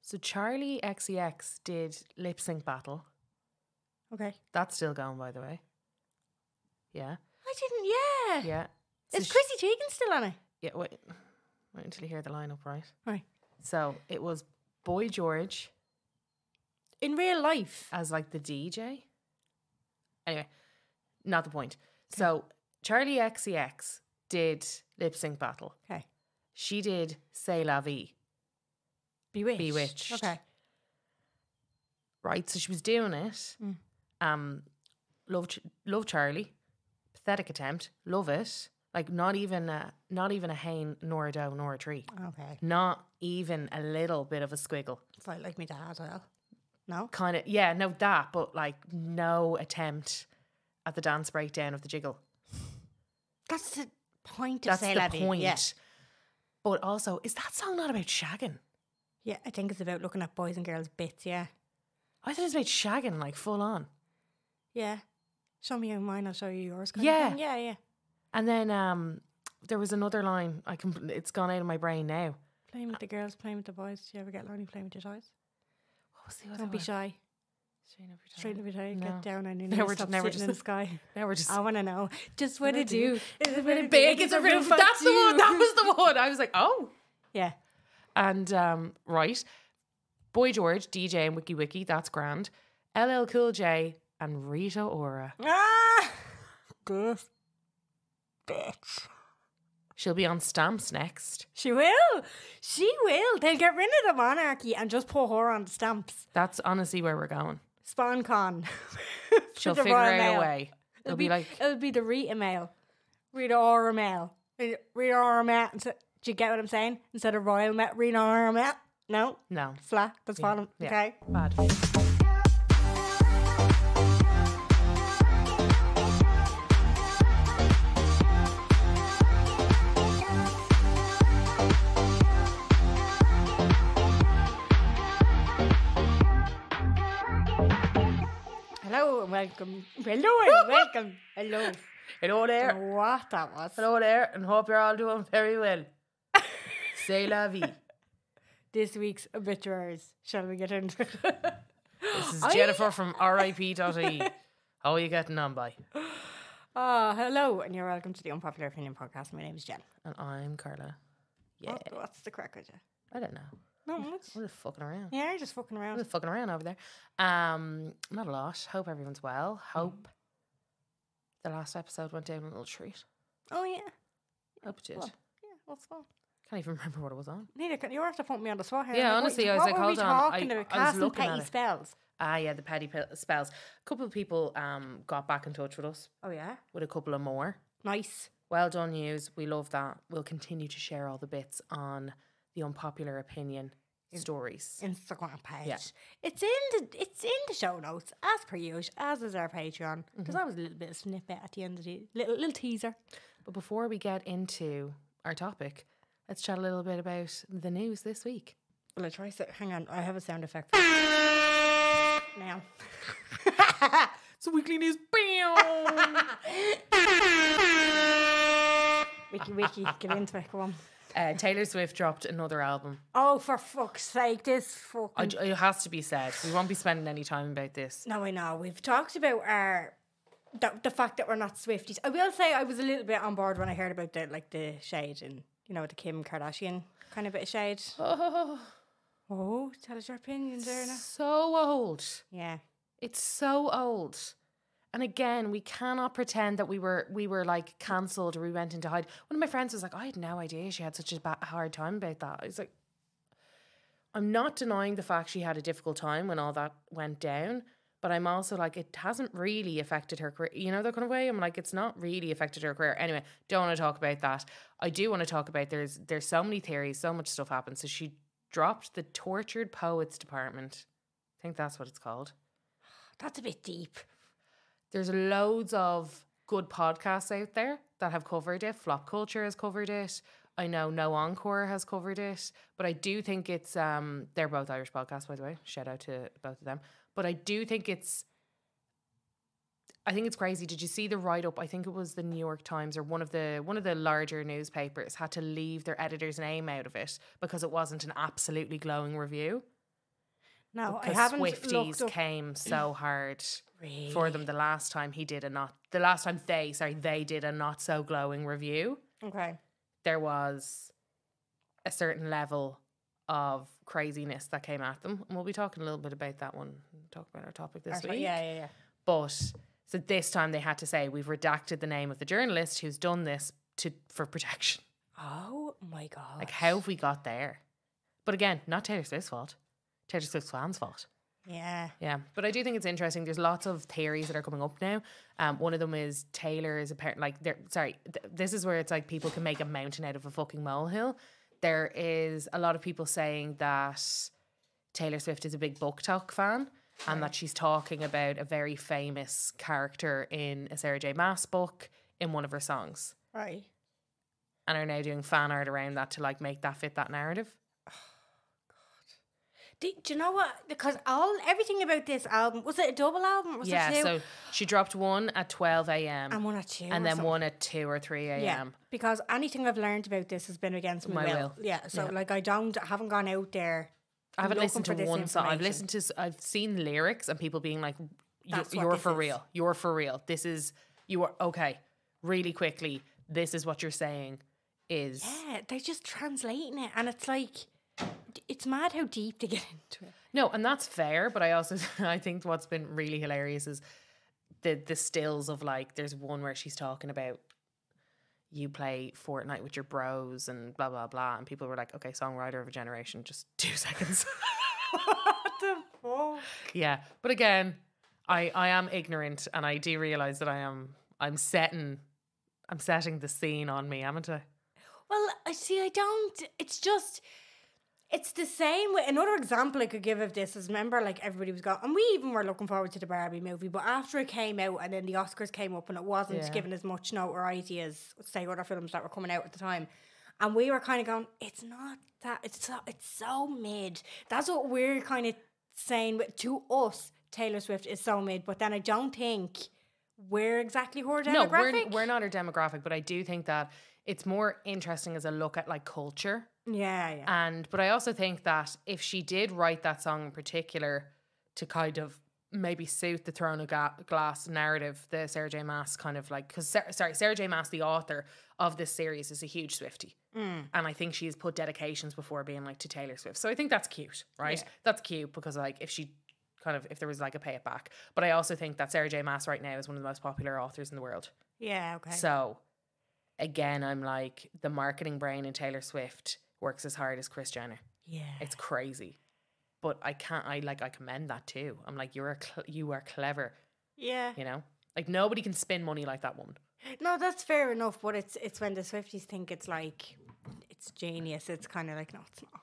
So Charlie XCX did Lip Sync Battle. Okay. That's still going, by the way. Yeah. I didn't, yeah. Yeah. Is So Chrissy Teigen still on it? Yeah, wait until you hear the lineup, right? Right. So it was Boy George In real life? as like the DJ. Anyway, not the point. So Charlie XCX did Lip Sync Battle. Okay. She did C'est La Vie. Bewitched. Okay. Right, so she was doing it. Love Charlie. Pathetic attempt. Love it. Like not even a Hain, nor a doe, nor a tree. Okay. Not even a little bit of a squiggle. It's like me dad as well. No? Kind of, yeah, no that, but like no attempt at the dance breakdown of the jiggle. That's the point of That's C'est the La Vie. point. Yeah. But also, is that song not about shagging? Yeah, I think it's about looking at boys and girls' bits, yeah. I thought it was about shagging, like full on. Yeah. Show me mine, I'll show you yours. Yeah. Of thing. Yeah, yeah. And then there was another line. It's gone out of my brain now. Playing with the girls, playing with the boys. Do you ever get lonely playing with your toys? What was the other Don't be one? shy. Straighten up your Straight up your toe. No. Get down on your Now knees. we're Stop just- sitting in the sky. Now we're just. I want to know just what to do. Is it really big? It's a roof. That's the one. That was the one. I was like, oh. Yeah. And right, Boy George, DJ and Wiki Wiki. That's grand. LL Cool J and Rita Ora. Ah! This bitch. She'll be on Stamps next. She will. She will. They'll get rid of the monarchy and just put her on the stamps. That's honestly where we're going. SpawnCon. She'll The figure Royal out Mail. a way. It'll be like, It'll be the Rita mail. Rita Ora mail. Rita Ora mail. Do you get what I'm saying? Instead of Royal mail, Rita Ora mail. No. no. Flat. That's bottom. Yeah. Okay. Bad. Hello and welcome. Hello and welcome. Hello. Hello there. What that was. Hello there, and hope you're all doing very well. C'est la vie. This week's obituaries. Shall we get into it? This is Jennifer from RIP.ie. How are you getting on, by? Hello and you're welcome to the Unpopular Opinion Podcast. My name is Jen. And I'm Carla. Yeah. What's the crack with you? I don't know. Not much. We're just fucking around. Yeah, you're just fucking We're around. just fucking around over there. Not a lot. Hope everyone's well. Hope the last episode went down a little treat. Oh yeah. Hope it did. Well, yeah, what's fun? Can't even remember what it was on. Neither can you have to put me on the spot here. Yeah, Like, honestly, what, I was what like, were hold we on. talking about? I was Casting looking at petty it. spells. Ah, yeah, the petty spells. A couple of people got back in touch with us Oh yeah. with a couple of more. Nice. Well done, yous. We love that. We'll continue to share all the bits on the Unpopular Opinion stories. Instagram page. Yeah. It's in the show notes as per usual, as is our Patreon. There's always a little bit of snippet at the end of the little teaser. But before we get into our topic, let's chat a little bit about the news this week. Well, I try. Hang on, I have a sound effect. Now. It's a weekly news. Wiki, get into it. Come on. Taylor Swift dropped another album. Oh, for fuck's sake! This fucking. It has to be said. We won't be spending any time about this. No, I know. We've talked about the fact that we're not Swifties. I will say I was a little bit on board when I heard about the shade and the Kim Kardashian kind of bit of shade. Oh, Tell us your opinions there now. so old. Yeah. It's so old. And again, we cannot pretend that we were like cancelled or we went into hide. One of my friends was like, I had no idea she had such a hard time about that. I was like, I'm not denying the fact she had a difficult time when all that went down, but I'm also like, it hasn't really affected her career. You know, that kind of way? I'm like, it's not really affected her career. Anyway, don't want to talk about that. I do want to talk about there's so many theories, so much stuff happened. So she dropped the Tortured Poets Department. I think that's what it's called. That's a bit deep. There's loads of good podcasts out there that have covered it. Flop Culture has covered it. I know No Encore has covered it. But I do think it's... they're both Irish podcasts, by the way. Shout out to both of them. But I do think it's... I think it's crazy. Did you see the write-up? I think it was the New York Times or one of the larger newspapers had to leave their editor's name out of it because it wasn't an absolutely glowing review. No, I because haven't looked Swifties up. came so hard Really? for them the last time they did a not so glowing review. Okay. There was a certain level of craziness that came at them, and we'll be talking a little bit about that one. Talk about our topic this week. Yeah. But so this time they had to say we've redacted the name of the journalist who's done this for protection. Oh my God. Like, how have we got there? But again, not Taylor Swift's fault. Taylor Swift's fans' fault. Yeah. Yeah, but I do think it's interesting. There's lots of theories that are coming up now. One of them is Taylor is apparently this is where it's like people can make a mountain out of a fucking molehill. There is a lot of people saying that Taylor Swift is a big book talk fan and that she's talking about a very famous character in a Sarah J. Maas book in one of her songs. Right. And are now doing fan art around that to like make that fit that narrative. Do you know what? Because everything about this album, was it a double album? Or was it two? So she dropped one at 12 a.m. And one at 2. and then one at 2 or 3 a.m. Yeah, because anything I've learned about this has been against my will. Yeah, so like I haven't gone out there. I haven't listened to this one song. I've seen lyrics and people being like, That's you're what for this is. real. You're for real. You are, okay, really quickly, this is what you're saying is. Yeah, they're just translating it. And it's like, it's mad how deep they get into it. No, and that's fair, but I think what's been really hilarious is the stills of like, there's one where she's talking about you play Fortnite with your bros and blah, blah, blah. And people were like, okay, songwriter of a generation, just 2 seconds. What the fuck? Yeah. But again, I am ignorant and I do realise that I'm setting the scene on me, haven't I? Well, it's the same way. Another example I could give of this is, remember, like, everybody was going, and we even were looking forward to the Barbie movie, but after it came out and then the Oscars came up and it wasn't given as much notoriety as, say, other films that were coming out at the time, and we were kind of going, it's not that, it's so mid. That's what we're kind of saying. To us, Taylor Swift is so mid, but then I don't think we're exactly her demographic. No, we're not her demographic, but I do think that it's more interesting as a look at like culture. Yeah. But I also think that if she did write that song in particular to kind of maybe suit the Throne of Glass narrative, the Sarah J. Maas kind of like, because Sarah J. Maas, the author of this series, is a huge Swiftie. And I think she's put dedications before being like to Taylor Swift. So I think that's cute, right? Yeah. That's cute because like if there was like a pay it back. But I also think that Sarah J. Maas right now is one of the most popular authors in the world. Yeah, okay. So again, I'm like, the marketing brain in Taylor Swift works as hard as Kris Jenner. Yeah. It's crazy. But I commend that too. I'm like, you are clever. Yeah. You know? Like, nobody can spend money like that woman. No, that's fair enough, but it's when the Swifties think it's like, it's genius. It's kind of like, no, it's not.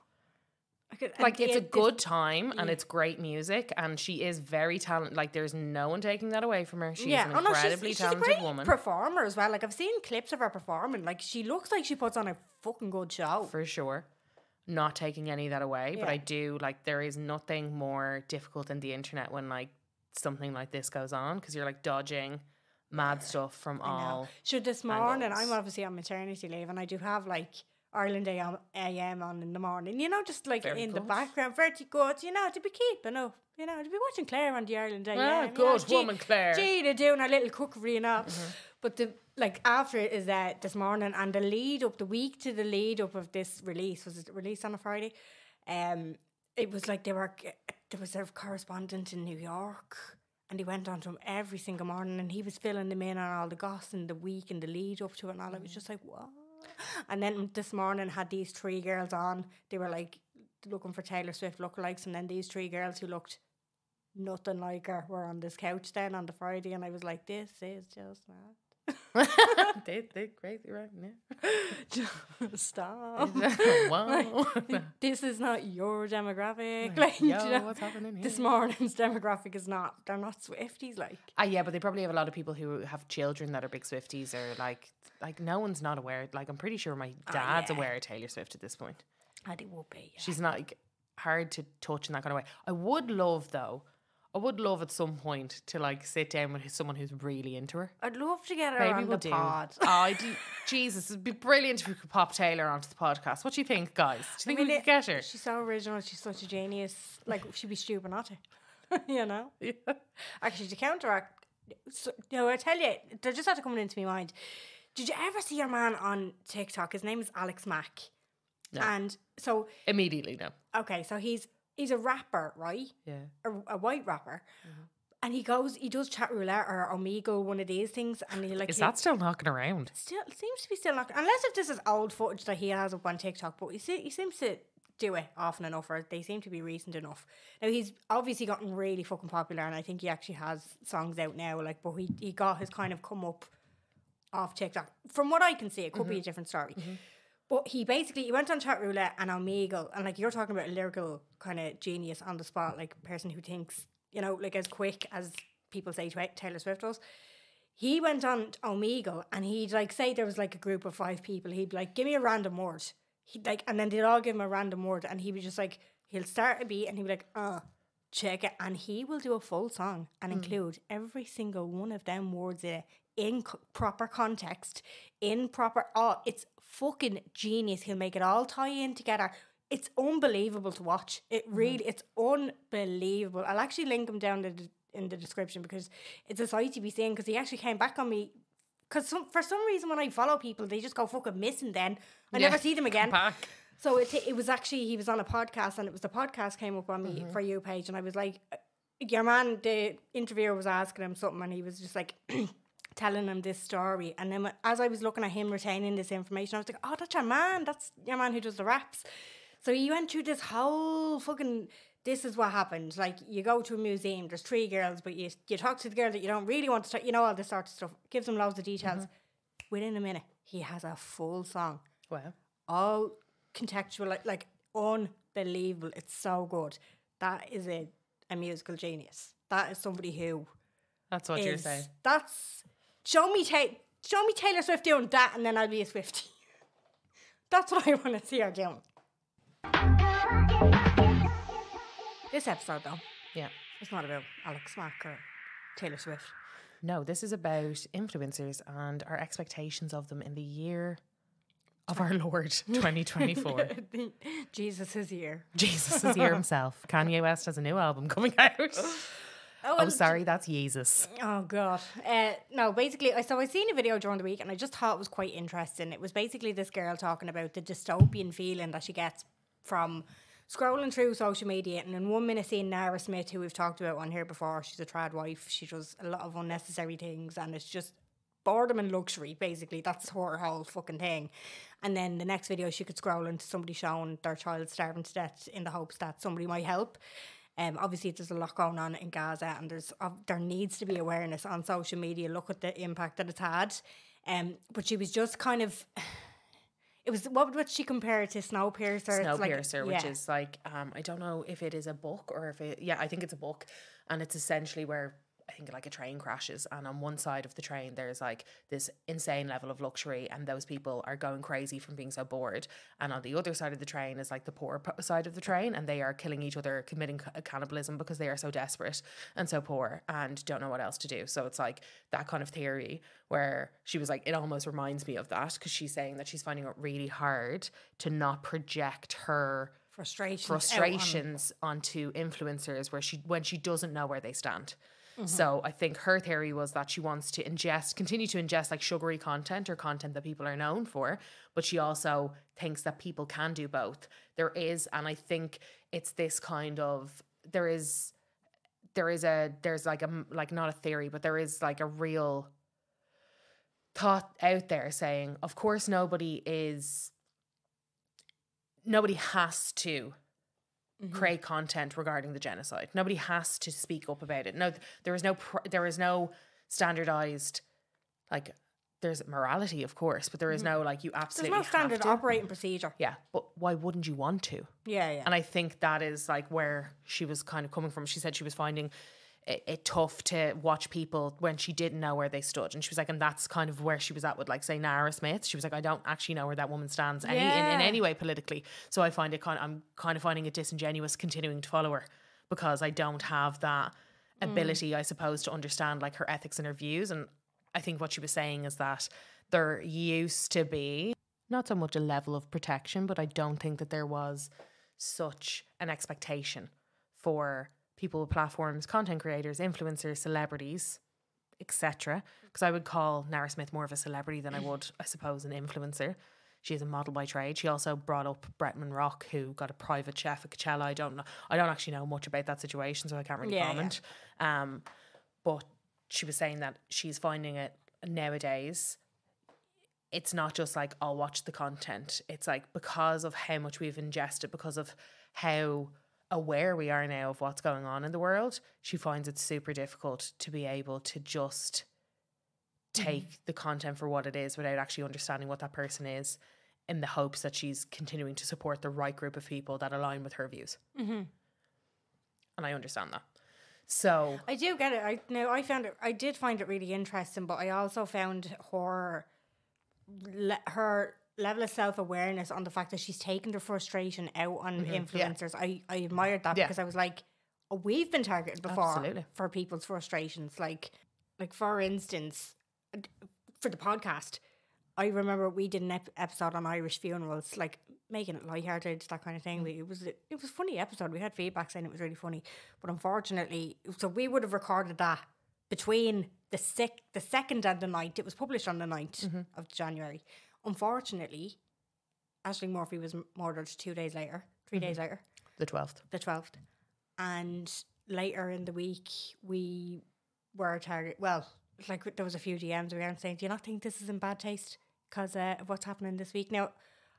Like, it's a good time and it's great music and she is very talented. Like, there's no one taking that away from her. She's an incredibly talented she's a great woman. performer as well. Like, I've seen clips of her performing. Like, she looks like she puts on a fucking good show. For sure. Not taking any of that away. But I do, like, there is nothing more difficult than the internet when, like, something like this goes on because you're, like, dodging mad stuff from all. Sure, this morning, angles. I'm obviously on maternity leave and I do have, like, Ireland AM on in the morning, you know, just like very in good. the background, very good, you know, to be keeping up, you know, to be watching Claire on the Ireland AM. Good woman, Claire. They're doing her little cookery and all. But after it is this morning, and the week to the lead up of this release, was it released on a Friday? It was like there was a correspondent in New York, and he went on to him every single morning, and he was filling them in on all the goss in the week and the lead up to it and all. It was just like, what? And then this morning had these 3 girls on. They were like looking for Taylor Swift lookalikes, and then these 3 girls who looked nothing like her were on this couch then on the Friday, and I was like, this is just mad. They're crazy, right? Yeah. Stop. Wow. This is not your demographic. What's happening here? This morning's demographic is not, they're not Swifties, like. Yeah, but they probably have a lot of people who have children that are big Swifties, or like no one's not aware. Like, I'm pretty sure my dad's aware of Taylor Swift at this point. And it will be. Yeah. She's not like hard to touch in that kind of way. I would love though. I would love at some point to like sit down with someone who's really into her. I'd love to get her Maybe on we'll the do. pod. Oh, Jesus, it'd be brilliant if we could pop Taylor onto the podcast. What do you think, guys? Do you think we could get her? She's so original. She's such a genius. Like, she'd be stupid not to. You know? Yeah. Actually, to counteract, so, I tell you, they just had to come into my mind. Did you ever see your man on TikTok? His name is Alex Mack. No. And so... Immediately, no. Okay, so he's a rapper, right? Yeah. A white rapper. Mm-hmm. And he does chat roulette or Omegle, one of these things. And is that still knocking around? Still seems to be still knocking. Unless if this is old footage that he has up on TikTok, but he seems to do it often enough, or they seem to be recent enough. Now he's obviously gotten really fucking popular, and I think he actually has songs out now. Like, but he got his kind of come up off TikTok. From what I can see, it could be a different story. Mm-hmm. But he went on chat roulette and Omegle, and like you're talking about a lyrical kind of genius on the spot, like a person who thinks, you know, like as quick as people say Taylor Swift does. He went on Omegle and he'd like say there was like a group of 5 people. He'd be like, give me a random word. He'd like, and then they'd all give him a random word, and he'd be just like, he'll start a beat and he'd be like, check it, and he will do a full song and include every single one of them words in proper context, in proper. Oh, it's fucking genius. He'll make it all tie in together. It's unbelievable to watch. It really, it's unbelievable. I'll actually link him down in the description because it's a sight to be seen, because he actually came back on me. Because for some reason when I follow people, they just go fucking missing then. I never see them again. Back. So it was actually, he was on a podcast, and it was the podcast came up on me For You page, and I was like, your man, the interviewer was asking him something, and he was just like telling him this story. And then as I was looking at him retaining this information, I was like, oh, that's your man who does the raps. So he went through this whole fucking, this is what happened. Like, you go to a museum, there's 3 girls, but you talk to the girl that you don't really want to talk, you know, all this sort of stuff. Gives them loads of details. Within a minute, he has a full song. Wow. All contextual, like unbelievable. It's so good. That is a musical genius. That is somebody who... That's what you're saying. That's... Show me Taylor Swift doing that, and then I'll be a Swiftie. That's what I want to see her doing. This episode, though, it's not about Alex Mack or Taylor Swift. No, this is about influencers and our expectations of them in the year of our Lord 2024. Jesus' year. Jesus' year himself. Kanye West has a new album coming out. Oh, sorry, that's Jesus. Oh, God. No, basically, I seen a video during the week, and I just thought it was quite interesting. It was basically this girl talking about the dystopian feeling that she gets from scrolling through social media, and in 1 minute seeing Nara Smith, who we've talked about on here before. She's a trad wife. She does a lot of unnecessary things, and it's just boredom and luxury, basically. That's her whole fucking thing. And then the next video, she could scroll into somebody showing their child starving to death in the hopes that somebody might help. Obviously, there's a lot going on in Gaza, and there needs to be awareness on social media. Look at the impact that it's had. But she was just kind of... It was, what would she compare it to? Snowpiercer? Snowpiercer, which is like, I don't know if it is a book or if it... Yeah, I think it's a book. And it's essentially where... I think like a train crashes, and on one side of the train there's like this insane level of luxury, and those people are going crazy from being so bored, and on the other side of the train is like the poor side of the train, and they are killing each other, committing cannibalism because they are so desperate and so poor and don't know what else to do. So it's like that kind of theory where she was like, it almost reminds me of that, because she's saying that she's finding it really hard to not project her frustrations onto influencers when she doesn't know where they stand. So I think her theory was that she wants to continue to ingest like sugary content or content that people are known for, but she also thinks that people can do both. And I think it's this kind of, there's like not a theory, but there is like a real thought out there saying, of course, nobody has to create content regarding the genocide. Nobody has to speak up about it. No, there is no standardized, like, there's morality, of course, but there is no like, you absolutely there's no standard operating procedure. Yeah, but why wouldn't you want to? Yeah. And I think that is like where she was kind of coming from. She said she was finding it tough to watch people when she didn't know where they stood, and she was like, and that's kind of where she was at with like, say, Nara Smith. She was like, I don't actually know where that woman stands in any way politically, so I find I'm kind of finding it disingenuous continuing to follow her, because I don't have that ability, I suppose, to understand like her ethics and her views. And I think what she was saying is that there used to be not so much a level of protection, but I don't think that there was such an expectation for people with platforms, content creators, influencers, celebrities, etc. Because I would call Nara Smith more of a celebrity than I would, I suppose, an influencer. She is a model by trade. She also brought up Bretman Rock, who got a private chef at Coachella. I don't actually know much about that situation, so I can't really comment. But she was saying that she's finding it nowadays, it's not just like, I'll watch the content. It's like, because of how much we've ingested, because of how aware we are now of what's going on in the world, she finds it super difficult to be able to just take the content for what it is without actually understanding what that person is, in the hopes that she's continuing to support the right group of people that align with her views. And I understand that. So I do get it. I did find it really interesting, but I also found her level of self-awareness on the fact that she's taken the frustration out on influencers. I admired that because I was like, oh, we've been targeted before for people's frustrations. Like for instance, for the podcast, I remember we did an episode on Irish funerals, like making it lighthearted, that kind of thing. It was a funny episode. We had feedback saying it was really funny, but unfortunately, so we would have recorded that between the 2nd and the 9th. It was published on the 9th of January. Unfortunately, Aisling Murphy was murdered 3 days later. the 12th. And later in the week, we were targeted. Well, like there was a few DMs we weren't saying, do you not think this is in bad taste because of what's happening this week? Now,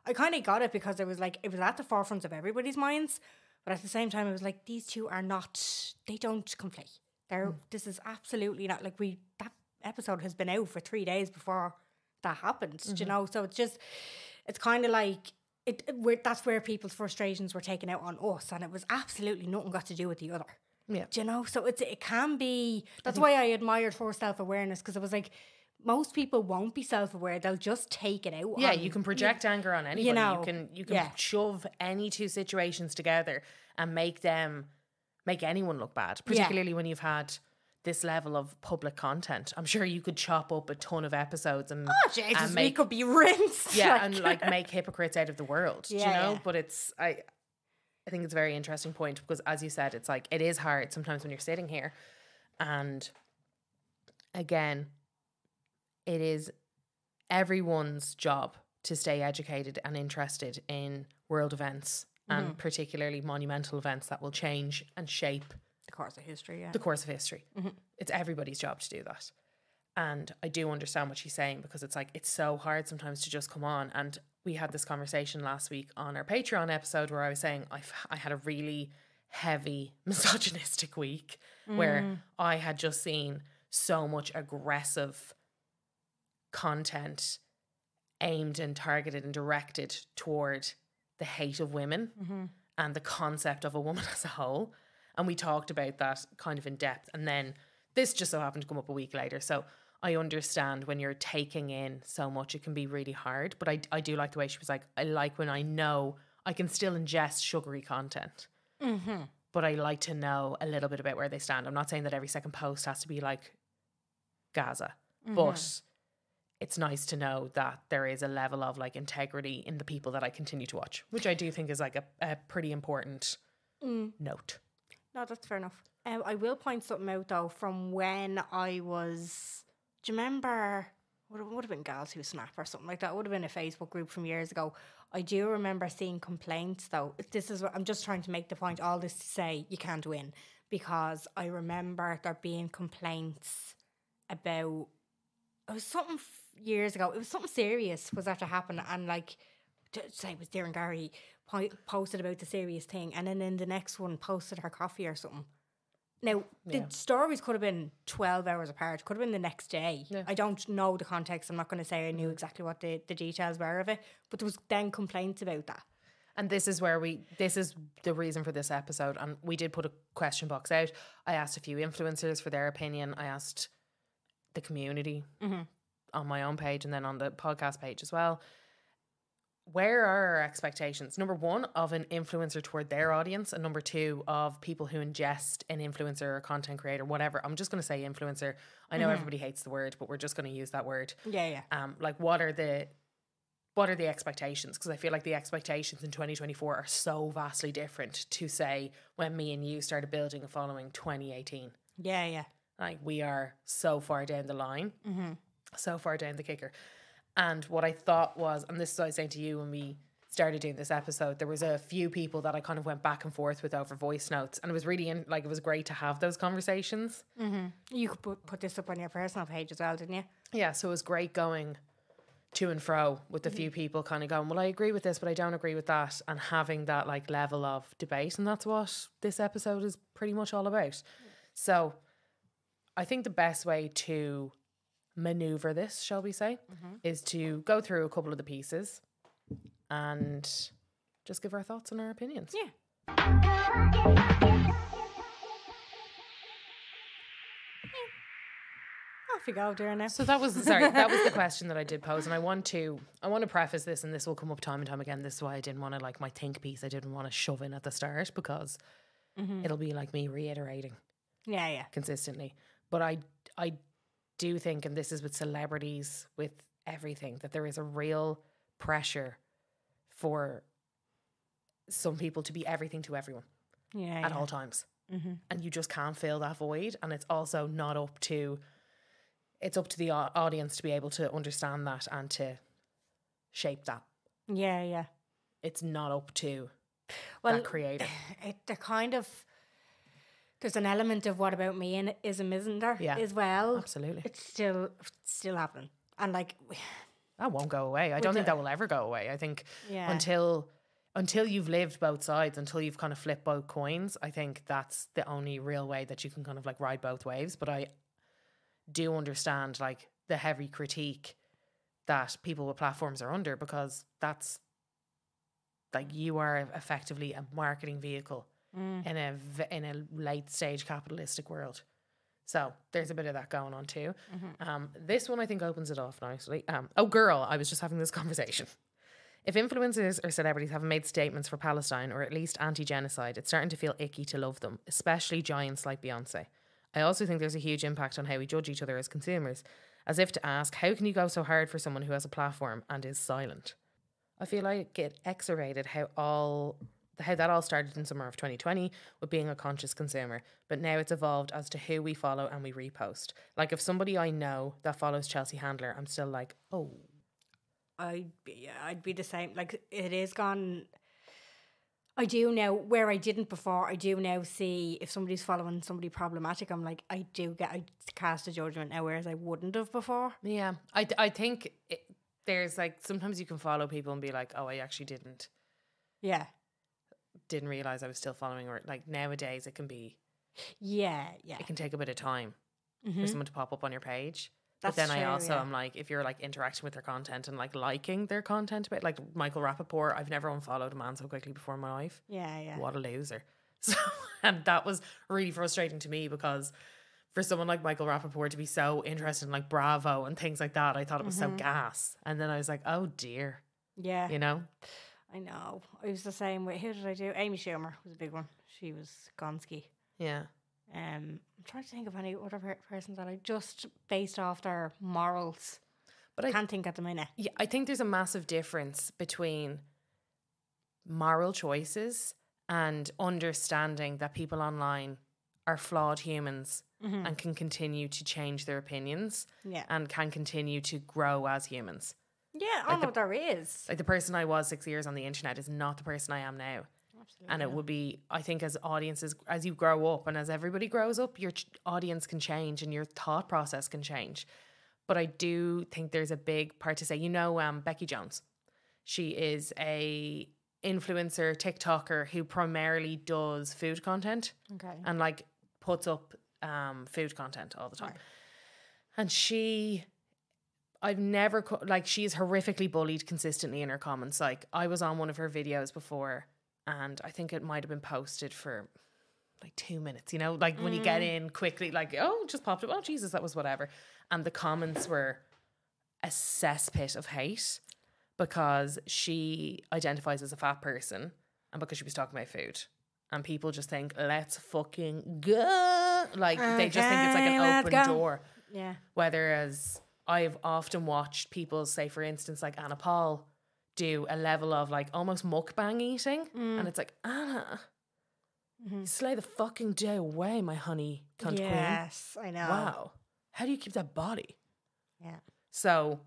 I kind of got it because it was at the forefront of everybody's minds, but at the same time, it was like, these two are not, they don't conflate. This is absolutely not, like that episode has been out for 3 days before that happened, you know? So it's kind of like, that's where people's frustrations were taken out on us, and it was absolutely nothing got to do with the other. Yeah. Do you know? So it can be, that's why I admired her self-awareness, because it was like, most people won't be self-aware. They'll just take it out. Yeah, you can project anger on anybody. You know, you can shove any two situations together and make anyone look bad, particularly when you've had this level of public content. I'm sure you could chop up a ton of episodes and we could be rinsed. Yeah, and like make hypocrites out of the world. Yeah, do you know? Yeah. But I think it's a very interesting point, because as you said, it's like, it is hard sometimes when you're sitting here, and again, it is everyone's job to stay educated and interested in world events, and particularly monumental events that will change and shape the course of history. Yeah. The course of history. It's everybody's job to do that. And I do understand what she's saying, because it's like, it's so hard sometimes to just come on. And we had this conversation last week on our Patreon episode where I was saying I had a really heavy misogynistic week where I had just seen so much aggressive content aimed and targeted and directed toward the hate of women and the concept of a woman as a whole. And we talked about that kind of in depth. And then this just so happened to come up a week later. So I understand when you're taking in so much, it can be really hard. But I do like the way she was like, I like when I know I can still ingest sugary content. But I like to know a little bit about where they stand. I'm not saying that every second post has to be like Gaza. But it's nice to know that there is a level of like integrity in the people that I continue to watch, which I do think is like a pretty important note. No, that's fair enough. I will point something out though from when I was, do you remember, would have been Gals Who Snap or something like that. It would have been a Facebook group from years ago. I do remember seeing complaints though. This is what I'm just trying to make the point, all this to say you can't win, because I remember there being complaints about, it was something years ago, it was something serious was after happening, and like, say it was Darren Gary posted about the serious thing, and then in the next one posted her coffee or something. Now, the stories could have been 12 hours apart, could have been the next day. I don't know the context. I'm not going to say I knew exactly what the details were of it, but there was then complaints about that. And this is the reason for this episode. And we did put a question box out. I asked a few influencers for their opinion. I asked the community on my own page and then on the podcast page as well. where are our expectations? Number one, of an influencer toward their audience, and number two, of people who ingest an influencer or content creator, whatever. I'm just going to say influencer. I know everybody hates the word, but we're just going to use that word. Yeah. Like, what are the expectations? Because I feel like the expectations in 2024 are so vastly different to, say, when me and you started building a following 2018. Yeah. Like, we are so far down the line, so far down the kicker. And what I thought was, and this is what I was saying to you when we started doing this episode, there was a few people that I kind of went back and forth with over voice notes, and it was really it was great to have those conversations. You could put this up on your personal page as well, didn't you? Yeah, so it was great going to and fro with a few people kind of going, well, I agree with this, but I don't agree with that, and having that like level of debate. And that's what this episode is pretty much all about. So I think the best way to maneuver this, shall we say, is to go through a couple of the pieces and just give our thoughts and our opinions. Yeah. Off you go, there now. So that was the question that I did pose, and I want to preface this, and this will come up time and time again. This is why I didn't want to, like, my think piece, I didn't want to shove in at the start, because it'll be like me reiterating consistently. But I do think, and this is with celebrities, with everything, that there is a real pressure for some people to be everything to everyone at all times. And you just can't fill that void. And it's also not up to, it's up to the audience to be able to understand that and to shape that. Yeah. It's not up to that creator. They're kind of, there's an element of what about me in ism, isn't there? Yeah, as well. Absolutely. It's still happening. And like, that won't go away. I don't think that will ever go away. I think until you've lived both sides, until you've kind of flipped both coins, I think that's the only real way that you can kind of like ride both waves. But I do understand like the heavy critique that people with platforms are under, because that's like, you are effectively a marketing vehicle in a late stage capitalistic world. So there's a bit of that going on too. This one I think opens it off nicely. Oh girl, I was just having this conversation. If influencers or celebrities haven't made statements for Palestine, or at least anti-genocide, it's starting to feel icky to love them, especially giants like Beyonce. I also think there's a huge impact on how we judge each other as consumers, as if to ask, how can you go so hard for someone who has a platform and is silent? I feel like it exacerbated how that all started in summer of 2020 with being a conscious consumer, but now it's evolved as to who we follow and we repost. Like, if somebody I know that follows Chelsea Handler, I'm still like, oh. I'd be the same. Like, it is gone. I do now, where I didn't before, I do now see if somebody's following somebody problematic, I'm like, I cast a judgment now, whereas I wouldn't have before. Yeah, I think there's like, sometimes you can follow people and be like, oh, I actually didn't realize I was still following, or like nowadays it can be it can take a bit of time for someone to pop up on your page. But then I also am like, if you're like interacting with their content and like liking their content a bit, like Michael Rappaport, I've never unfollowed a man so quickly before in my life. What a loser. So, and that was really frustrating to me, because for someone like Michael Rappaport to be so interested in like Bravo and things like that, I thought it was so gas. And then I was like, oh dear. Yeah. You know? I know. I was the same way. Who did I do? Amy Schumer was a big one. She was Gonski. Yeah. I'm trying to think of any other person that I just based off their morals, but I can't think at the minute. Yeah, I think there's a massive difference between moral choices and understanding that people online are flawed humans and can continue to change their opinions and can continue to grow as humans. Yeah, I know there is. Like, the person I was 6 years on the internet is not the person I am now. Absolutely. And it would be, I think, as audiences, as you grow up and as everybody grows up, your audience can change and your thought process can change. But I do think there's a big part to say, Becky Jones. She is a influencer, TikToker who primarily does food content. Okay. And like puts up food content all the time. Right. And she is horrifically bullied consistently in her comments. Like, I was on one of her videos before, and I think it might have been posted for like 2 minutes, like when you get in quickly, like, oh, just popped up. Oh, Jesus, that was whatever. And the comments were a cesspit of hate. because she identifies as a fat person and because she was talking about food. And people just think, let's fucking go. Like, they just think it's like an open door. Yeah. Whereas I've often watched people, say, for instance, like Anna Paul, do a level of like almost mukbang eating. And it's like, Anna, you slay the fucking day away, my honey cunt queen. Yes, I know. Wow. How do you keep that body? Yeah. So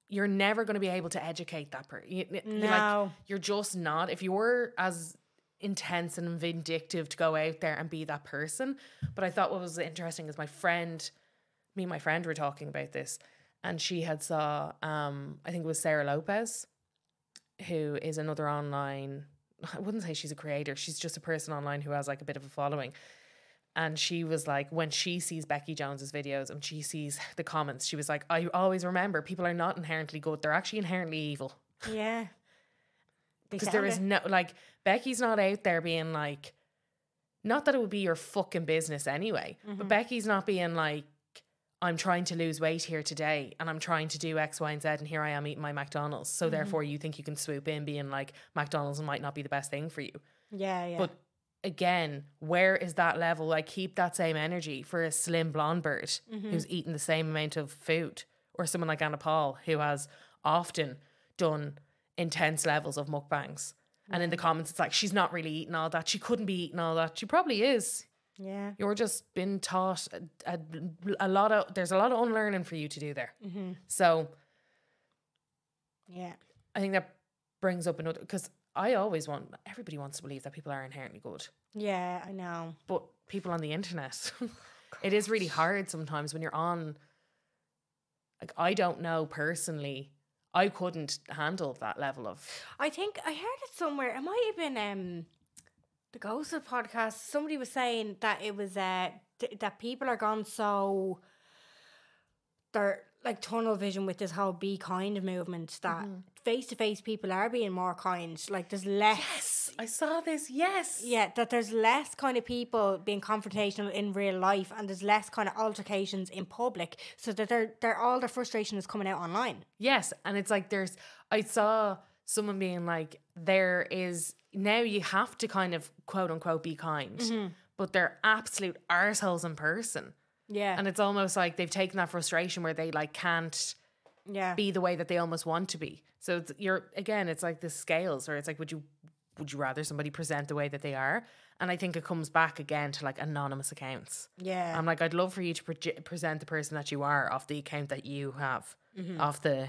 you're never going to be able to educate that person. No. You're just not. If you were as intense and vindictive to go out there and be that person. But I thought what was interesting is me and my friend were talking about this, and she had saw, I think it was Sarah Lopez, who is another online, I wouldn't say she's a creator, she's just a person online who has like a bit of a following. And she was like, when she sees Becky Jones's videos and she sees the comments, she was like, I always remember people are not inherently good. They're actually inherently evil. Yeah. Because there is no, like, Becky's not out there being like, not that it would be your fucking business anyway, but Becky's not being like, I'm trying to lose weight here today and I'm trying to do X, Y, and Z and here I am eating my McDonald's. So therefore you think you can swoop in being like, McDonald's might not be the best thing for you. Yeah, yeah. But again, where is that level? Like, keep that same energy for a slim blonde bird who's eating the same amount of food, or someone like Anna Paul who has often done intense levels of mukbangs. And in the comments, it's like, she's not really eating all that. She couldn't be eating all that. She probably is. Yeah. You're just been taught a lot of, there's a lot of unlearning for you to do there. So yeah, I think that brings up another, because everybody wants to believe that people are inherently good. Yeah, I know. But people on the internet, it is really hard sometimes when you're on, like, I don't know personally, I couldn't handle that level of. I think I heard it somewhere. It might have been the Ghosted podcast. Somebody was saying that it was that people are gone so they're like tunnel vision with this whole be kind movement that face to face people are being more kind. Like there's less. Yes, I saw this. Yes. Yeah, that there's less kind of people being confrontational in real life, and there's less kind of altercations in public, so that they're all their frustration is coming out online. Yes, and it's like I saw someone being like, there is now you have to kind of quote unquote be kind, but they're absolute arseholes in person. Yeah, and it's almost like they've taken that frustration where they like can't be the way that they almost want to be. So it's like the scales, or it's like, would you rather somebody present the way that they are? And I think it comes back again to like anonymous accounts. Yeah, I'm like, I'd love for you to present the person that you are off the account that you have, off the,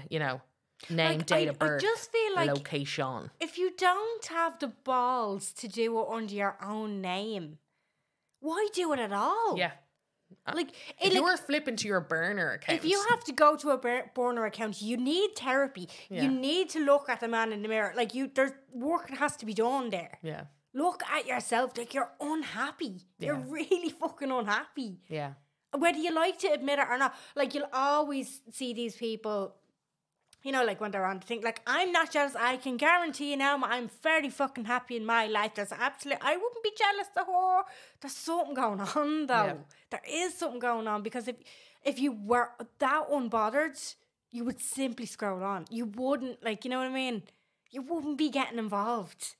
name, like, date of birth, I just feel like location. If you don't have the balls to do it under your own name, why do it at all? Yeah. Like, if you were flipping to your burner account, if you have to go to a burner account, you need therapy. Yeah. You need to look at the man in the mirror. Like, there's work that has to be done there. Yeah. Look at yourself. Like, you're unhappy. Yeah. You're really fucking unhappy. Yeah. Whether you like to admit it or not. Like, you'll always see these people, like when they're on the thing, like, I'm not jealous. I can guarantee you now, I'm very fucking happy in my life. I wouldn't be jealous of her. There's something going on, though. Yeah. There is something going on, because if you were that unbothered, you would simply scroll on. You wouldn't, like, you know what I mean? You wouldn't be getting involved.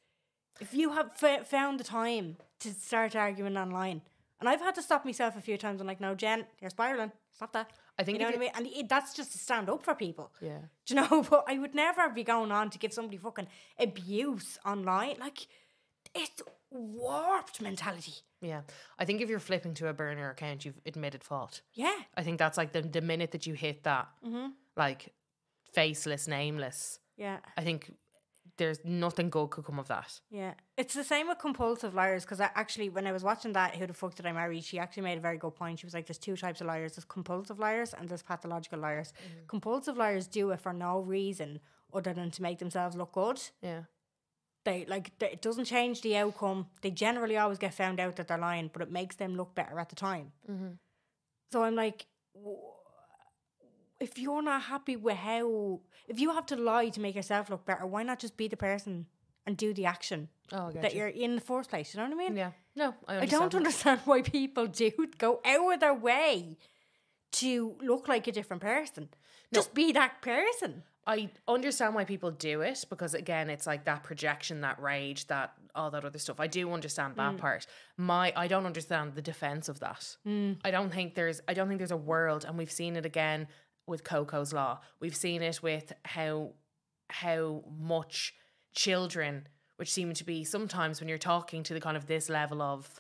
If you have found the time to start arguing online. And I've had to stop myself a few times. I'm like, no, Jen, you're spiraling. Stop that. I think, you know what I mean? And that's just to stand up for people. Yeah. Do you know? But I would never be going on to give somebody fucking abuse online. Like, it's warped mentality. Yeah. I think if you're flipping to a burner account, you've admitted fault. Yeah. I think that's like the minute that you hit that, like, faceless, nameless. Yeah. I think there's nothing good could come of that. Yeah. It's the same with compulsive liars, because when I was watching that Who the Fuck Did I Marry, she actually made a very good point. She was like, there's two types of liars. There's compulsive liars and there's pathological liars. Compulsive liars do it for no reason other than to make themselves look good. Yeah. It doesn't change the outcome. They generally always get found out that they're lying, but it makes them look better at the time. So I'm like, if you're not happy with if you have to lie to make yourself look better, why not just be the person and do the action that you're in the first place? You know what I mean? Yeah. No, I don't understand why people do go out of their way to look like a different person. Just be that person. I understand why people do it, because again, it's like that projection, that rage, that all that other stuff. I do understand that part. I don't understand the defense of that. I don't think there's a world, and we've seen it again with Coco's Law. We've seen it with how much children, which seem to be sometimes when you're talking to the kind of this level of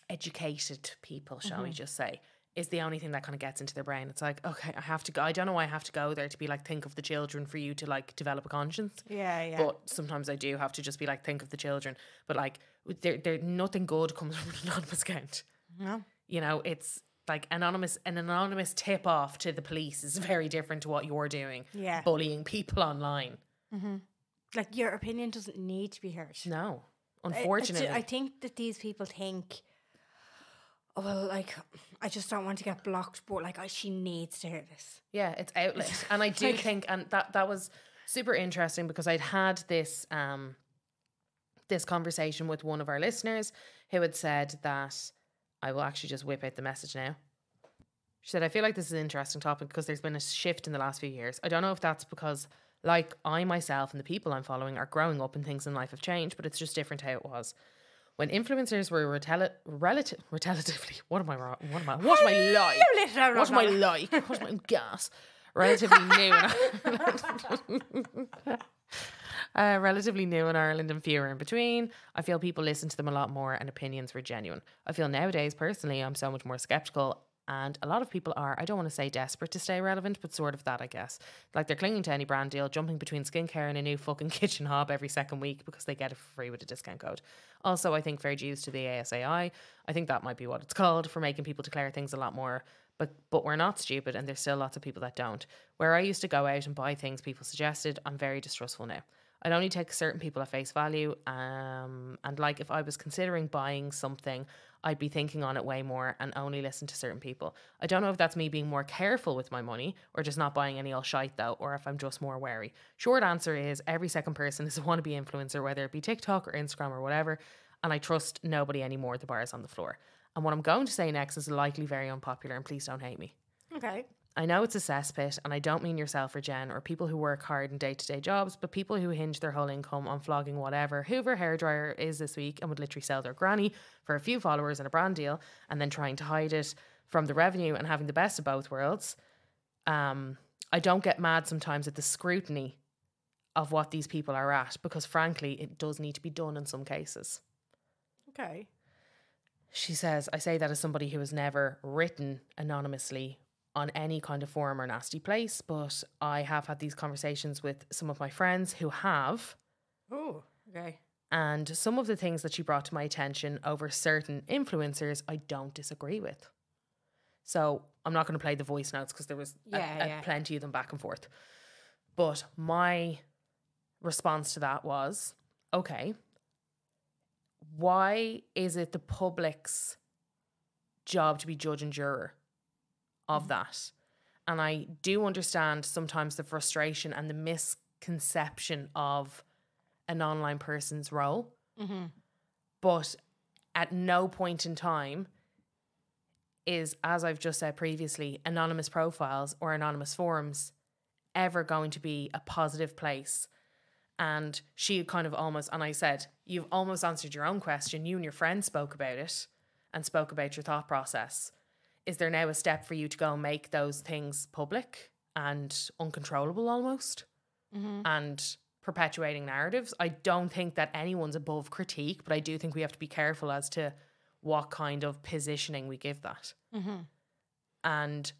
educated people, shall we just say, is the only thing that kind of gets into their brain. It's like, okay, I have to go. I don't know why I have to go there to be like, think of the children for you to like develop a conscience. Yeah. But sometimes I do have to just be like, think of the children. But like, there nothing good comes from an anonymous account. No. You know, it's like an anonymous tip off to the police is very different to what you're doing. Yeah. Bullying people online. Like, your opinion doesn't need to be heard. No, unfortunately. I think that these people think, oh, well, like, I just don't want to get blocked, but like, she needs to hear this. Yeah, it's outlet. And I do think, and that was super interesting, because I'd had this this conversation with one of our listeners who had said that, I will actually just whip out the message now. She said, I feel like this is an interesting topic because there's been a shift in the last few years. I don't know if that's because, like, I myself and the people I'm following are growing up and things in life have changed, but it's just different how it was. When influencers were relatively, what am I like? What's my gas? Relatively new. Relatively new in Ireland and fewer in between. I feel people listen to them a lot more and opinions were genuine. I feel nowadays, personally, I'm so much more skeptical, and a lot of people are, I don't want to say desperate to stay relevant, but sort of that, I guess. Like, they're clinging to any brand deal, jumping between skincare and a new fucking kitchen hob every second week because they get it for free with a discount code. Also, I think fair dues to the ASAI. I think that might be what it's called, for making people declare things a lot more. But we're not stupid, and there's still lots of people that don't. Where I used to go out and buy things people suggested, I'm very distrustful now. I'd only take certain people at face value, and like, if I was considering buying something, I'd be thinking on it way more and only listen to certain people. I don't know if that's me being more careful with my money or just not buying any old shite though, or if I'm just more wary. Short answer is, every second person is a wannabe influencer, whether it be TikTok or Instagram or whatever, and I trust nobody anymore. The bar is on the floor. And what I'm going to say next is likely very unpopular, and please don't hate me. Okay. I know it's a cesspit, and I don't mean yourself or Jen or people who work hard in day-to-day jobs, but people who hinge their whole income on flogging whatever Hoover hairdryer is this week and would literally sell their granny for a few followers and a brand deal, and then trying to hide it from the revenue and having the best of both worlds. I don't get mad sometimes at the scrutiny of what these people are at, because frankly, it does need to be done in some cases. Okay. She says, I say that as somebody who has never written anonymously on any kind of forum or nasty place, but I have had these conversations with some of my friends who have. Oh, okay. And some of the things that she brought to my attention over certain influencers, I don't disagree with. So I'm not going to play the voice notes because there was plenty of them back and forth. But my response to that was, okay, why is it the public's job to be judge and juror of that? And I do understand sometimes the frustration and the misconception of an online person's role. But at no point in time is, as I've just said previously, anonymous profiles or anonymous forums ever going to be a positive place. And she kind of almost, and I said, you've almost answered your own question. You and your friend spoke about it and spoke about your thought process. Is there now a step for you to go and make those things public and uncontrollable almost? And perpetuating narratives? I don't think that anyone's above critique, but I do think we have to be careful as to what kind of positioning we give that. And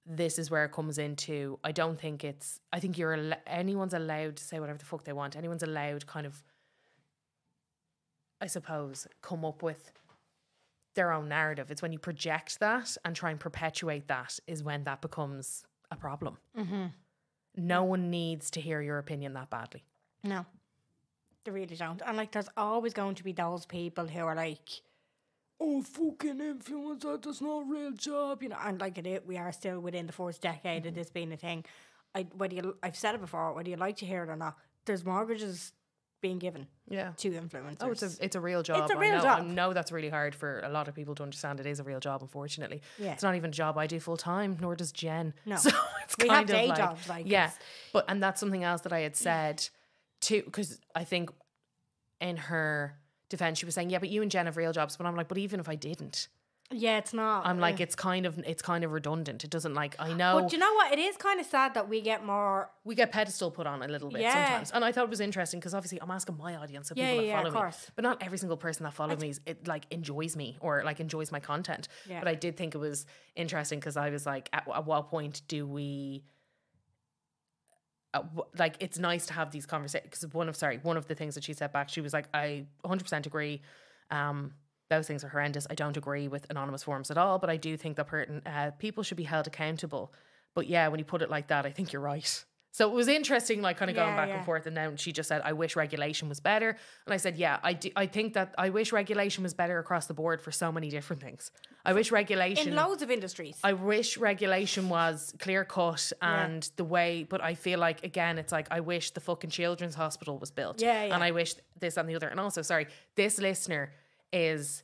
this is where it comes into, I think anyone's allowed to say whatever the fuck they want. Anyone's allowed kind of, I suppose, come up with their own narrative. It's when you project that and try and perpetuate that is when that becomes a problem. No one needs to hear your opinion that badly. No, they really don't. And like, there's always going to be those people who are like, oh, fucking influencer, that's not a real job, you know. And like, we are still within the first decade of this being a thing. I've said it before, whether you like to hear it or not, there's mortgages being given to influencers. Oh, it's a real job. It's a real job. I know that's really hard for a lot of people to understand. It is a real job, unfortunately. Yeah. It's not even a job I do full time, nor does Jen. No. So it's We kind have day of like, jobs, like, yeah. But and that's something else that I had said too, because I think in her defense she was saying, yeah, but you and Jen have real jobs. But I'm like, but even if I didn't, Yeah, it's not. I'm like, it's kind of redundant. It doesn't, like, I know. But you know what? It is kind of sad that we get more. We get pedestal put on a little bit sometimes. And I thought it was interesting because obviously I'm asking my audience, so people that follow of me. course. But not every single person that follows me enjoys me or like enjoys my content. Yeah. But I did think it was interesting because I was like, at what point do we like, it's nice to have these conversations, because one of the things that she said back, she was like, I 100% agree. Those things are horrendous. I don't agree with anonymous forums at all, but I do think that people should be held accountable. But yeah, when you put it like that, I think you're right. So it was interesting, like, kind of going back and forth. And then she just said, I wish regulation was better. And I said, yeah, I think that I wish regulation was better across the board for so many different things. I wish regulation... In loads of industries. I wish regulation was clear cut and the way... But I feel like, again, it's like, I wish the fucking children's hospital was built. Yeah, yeah. And I wish this and the other. And also, sorry, this listener is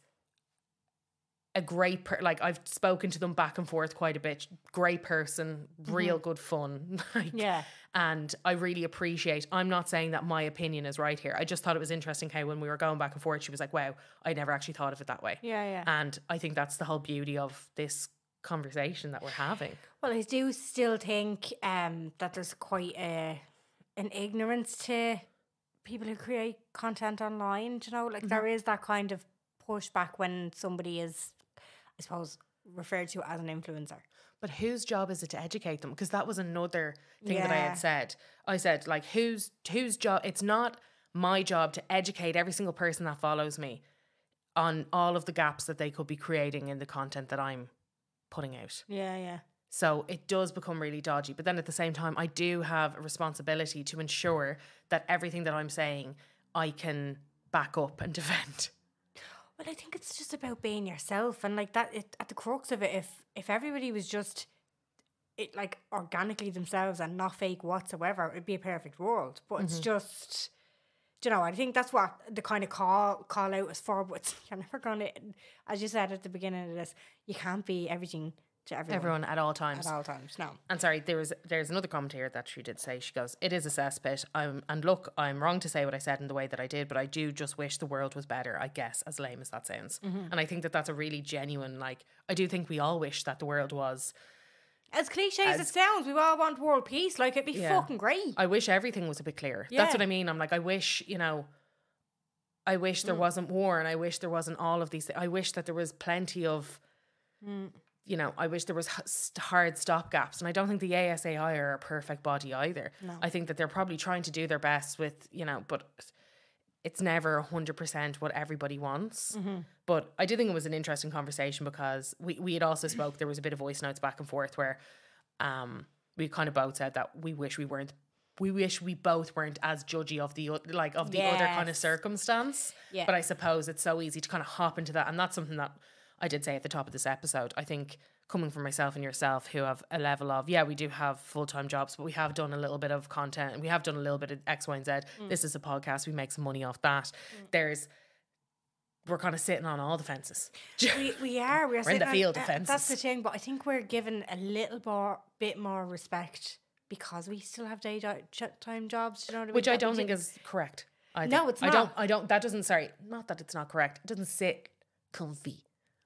a great like, I've spoken to them back and forth quite a bit. Great person, real good fun. Like, Yeah. And I really appreciate, I'm not saying that my opinion is right here. I just thought it was interesting how when we were going back and forth, she was like, wow, I never actually thought of it that way. Yeah, yeah. And I think that's the whole beauty of this conversation that we're having. Well, I do still think that there's quite an ignorance to people who create content online. You know, like there is that kind of pushback when somebody is, I suppose, referred to as an influencer. But whose job is it to educate them? Because that was another thing that I had said. I said, like, whose job? It's not my job to educate every single person that follows me on all of the gaps that they could be creating in the content that I'm putting out. Yeah, yeah. So it does become really dodgy. But then at the same time, I do have a responsibility to ensure that everything that I'm saying, I can back up and defend. Well, I think it's just about being yourself, and like that. At the crux of it, if everybody was just like organically themselves and not fake whatsoever, it'd be a perfect world. But it's just, you know, I think that's what the kind of call out is for. But you're never gonna, as you said at the beginning of this, you can't be everything to everyone at all times. At all times, no. And sorry, there's another comment here that she did say. She goes, it is a cesspit. And look, I'm wrong to say what I said in the way that I did, but I do just wish the world was better, I guess, as lame as that sounds. And I think that that's a really genuine, like, I do think we all wish that the world was... As cliche as it sounds, we all want world peace. Like, it'd be fucking great. I wish everything was a bit clearer. Yeah. That's what I mean. I'm like, I wish, you know... I wish there wasn't war, and I wish there wasn't all of these things. I wish that there was plenty of... You know, I wish there was hard stopgaps. And I don't think the ASAI are a perfect body either. No. I think that they're probably trying to do their best with, you know, but it's never 100% what everybody wants. But I did think it was an interesting conversation because we had also spoke, there was a bit of voice notes back and forth where we kind of both said that we wish we both weren't as judgy of the other kind of circumstance. Yeah. But I suppose it's so easy to kind of hop into that. And that's something that I did say at the top of this episode. I think coming from myself and yourself, who have a level of, we do have full-time jobs, but we have done a little bit of content and we have done a little bit of X, Y, and Z. This is a podcast. We make some money off that. We're kind of sitting on all the fences. We are. We're in the field of fences. That's the thing. But I think we're given a bit more respect because we still have daytime jobs. You know what I mean? Which I don't think is correct. No, it's not. I don't. That doesn't. Sorry, not that it's not correct. It doesn't sit comfy.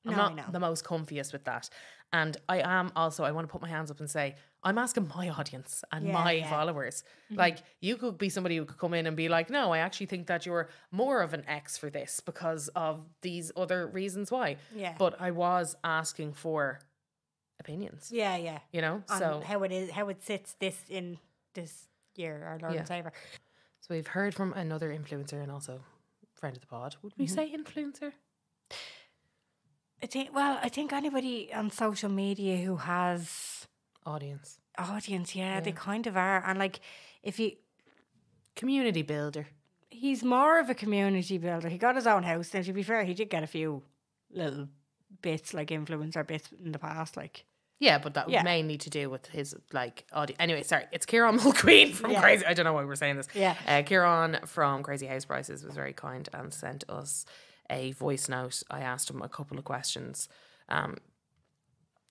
I'm not the most comfiest with that. And I am also, I want to put my hands up and say, I'm asking my audience and my followers. Like, you could be somebody who could come in and be like, no, I actually think that you're more of an X for this because of these other reasons why. Yeah. But I was asking for opinions. Yeah, yeah. You know? On so how it sits this in this year, our Lord and Saviour. So we've heard from another influencer and also friend of the pod. Would we say influencer? I think anybody on social media who has audience, they kind of are. And like, if you community builder, he's more of a community builder. He got his own house. Now, to be fair, he did get a few little bits, like influencer bits in the past, like. Yeah, but that Yeah. mainly to do with his like audio. Anyway, sorry, it's Kieran Mulqueen from Yeah. Crazy. I don't know why we're saying this. Yeah. Kieran from Crazy House Prices was very kind and sent us a voice note. I asked him a couple of questions.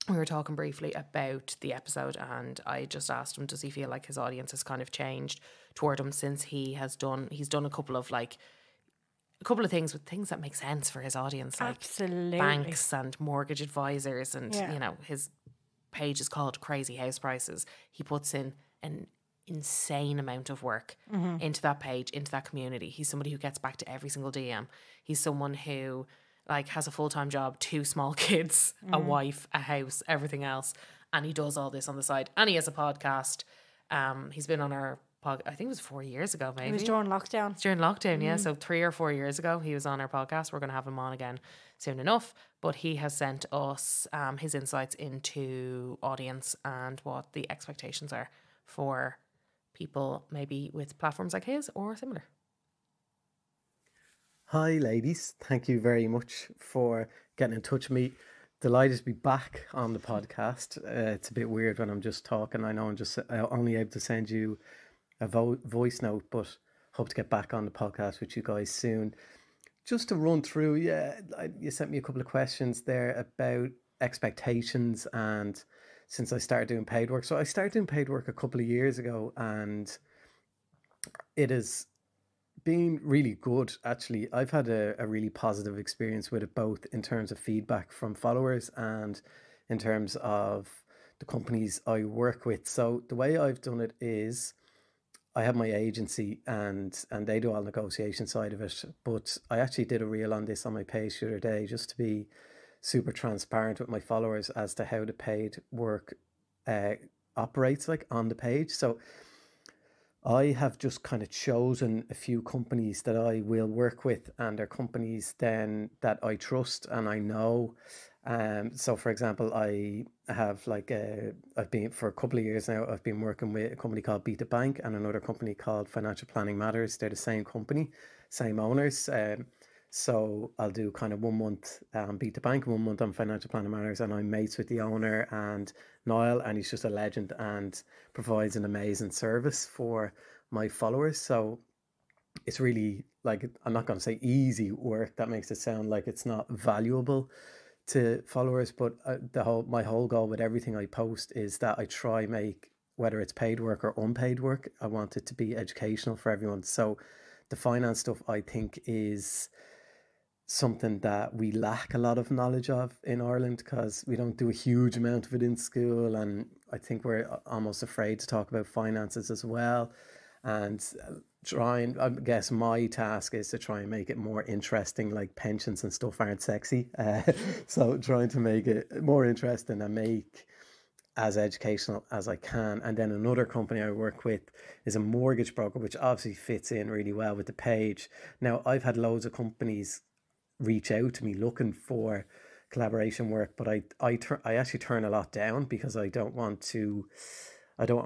We were talking briefly about the episode, and I just asked him, does he feel like his audience has kind of changed toward him since he's done a couple of things with things that make sense for his audience, like Absolutely. banks and mortgage advisors, and Yeah. his page is called Crazy House Prices. He puts in an insane amount of work into that page, into that community. He's somebody who gets back to every single DM. He's someone who like has a full-time job, 2 small kids, a wife, a house, everything else, and he does all this on the side. And he has a podcast. He's been on our podcast, I think it was 4 years ago, maybe. It was during lockdown. It's during lockdown, yeah. So 3 or 4 years ago, he was on our podcast. We're going to have him on again soon enough. But he has sent us his insights into audience and what the expectations are for people maybe with platforms like his or similar. Hi, ladies. Thank you very much for getting in touch with me. Delighted to be back on the podcast. It's a bit weird when I'm just talking. I know I'm just only able to send you a voice note, but hope to get back on the podcast with you guys soon. Just to run through, you sent me a couple of questions there about expectations and since I started doing paid work. So I started doing paid work a couple of years ago, and it has been really good, actually. I've had a really positive experience with it, both in terms of feedback from followers and in terms of the companies I work with. So the way I've done it is I have my agency and they do all the negotiation side of it. But I actually did a reel on this on my page the other day just to be super transparent with my followers as to how the paid work operates like on the page. So I have just kind of chosen a few companies that I will work with, and they're companies then that I trust and I know. So for example, I have I've been for a couple of years now, I've been working with a company called Beat the Bank and another company called Financial Planning Matters. They're the same company, same owners. So I'll do kind of 1 month Beat the Bank, 1 month on Financial Planning Matters, and I'm mates with the owner and Niall, and he's just a legend and provides an amazing service for my followers. So it's really like, I'm not going to say easy work. That makes it sound like it's not valuable to followers, but my whole goal with everything I post is that I try make, whether it's paid work or unpaid work, I want it to be educational for everyone. So the finance stuff I think is something that we lack a lot of knowledge of in Ireland because we don't do a huge amount of it in school, and I think we're almost afraid to talk about finances as well. And I guess my task is to try and make it more interesting, like pensions and stuff aren't sexy. So trying to make it more interesting and make as educational as I can. And then another company I work with is a mortgage broker, which obviously fits in really well with the page. Now, I've had loads of companies reach out to me looking for collaboration work, but I actually turn a lot down because I don't want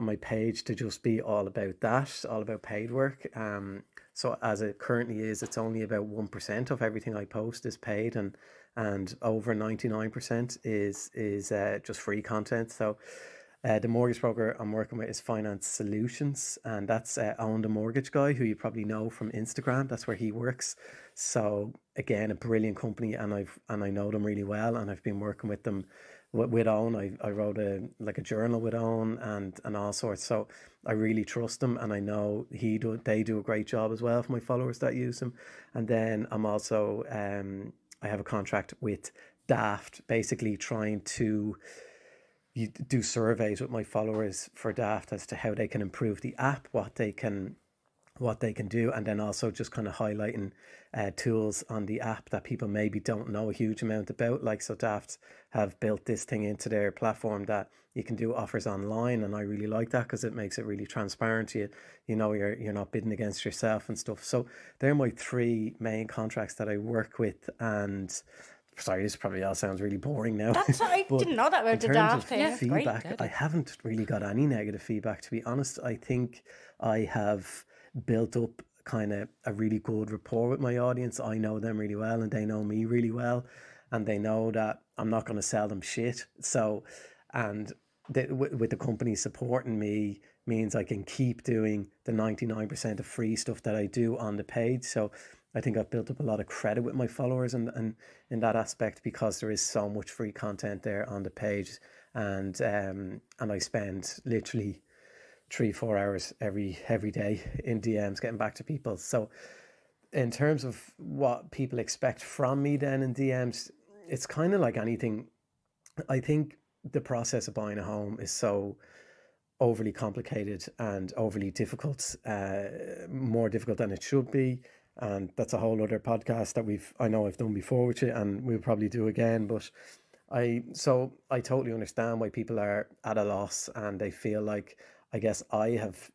my page to just be all about that, all about paid work. So as it currently is, it's only about 1% of everything I post is paid, and over 99% is just free content. So the mortgage broker I'm working with is Finance Solutions, and that's Owen the Mortgage Guy, who you probably know from Instagram. That's where he works. So again, a brilliant company, and I know them really well, and I've been working with them with Owen. I wrote a journal with Owen and all sorts. So I really trust them, and I know they do a great job as well for my followers that use them. And then I'm also I have a contract with Daft, basically trying to do surveys with my followers for Daft as to how they can improve the app, what they can do, and then also just kind of highlighting tools on the app that people maybe don't know a huge amount about. Like, so Daft have built this thing into their platform that you can do offers online, and I really like that because it makes it really transparent. You know, you're not bidding against yourself and stuff. So they're my 3 main contracts that I work with. And sorry, this probably all sounds really boring now. I didn't know that about the Daft thing. That's feedback, great. I haven't really got any negative feedback, to be honest. I think I have built up kind of a really good rapport with my audience. I know them really well and they know me really well, and they know that I'm not going to sell them shit. So and with the company supporting me means I can keep doing the 99% of free stuff that I do on the page. So I think I've built up a lot of credit with my followers and in that aspect, because there is so much free content there on the page, and I spend literally 3-4 hours every day in DMs getting back to people. So in terms of what people expect from me then in DMs, it's kind of like anything. I think the process of buying a home is so overly complicated and overly difficult, more difficult than it should be. And that's a whole other podcast that I know I've done before with you, and we'll probably do again. But I totally understand why people are at a loss, and they feel like, I guess I have,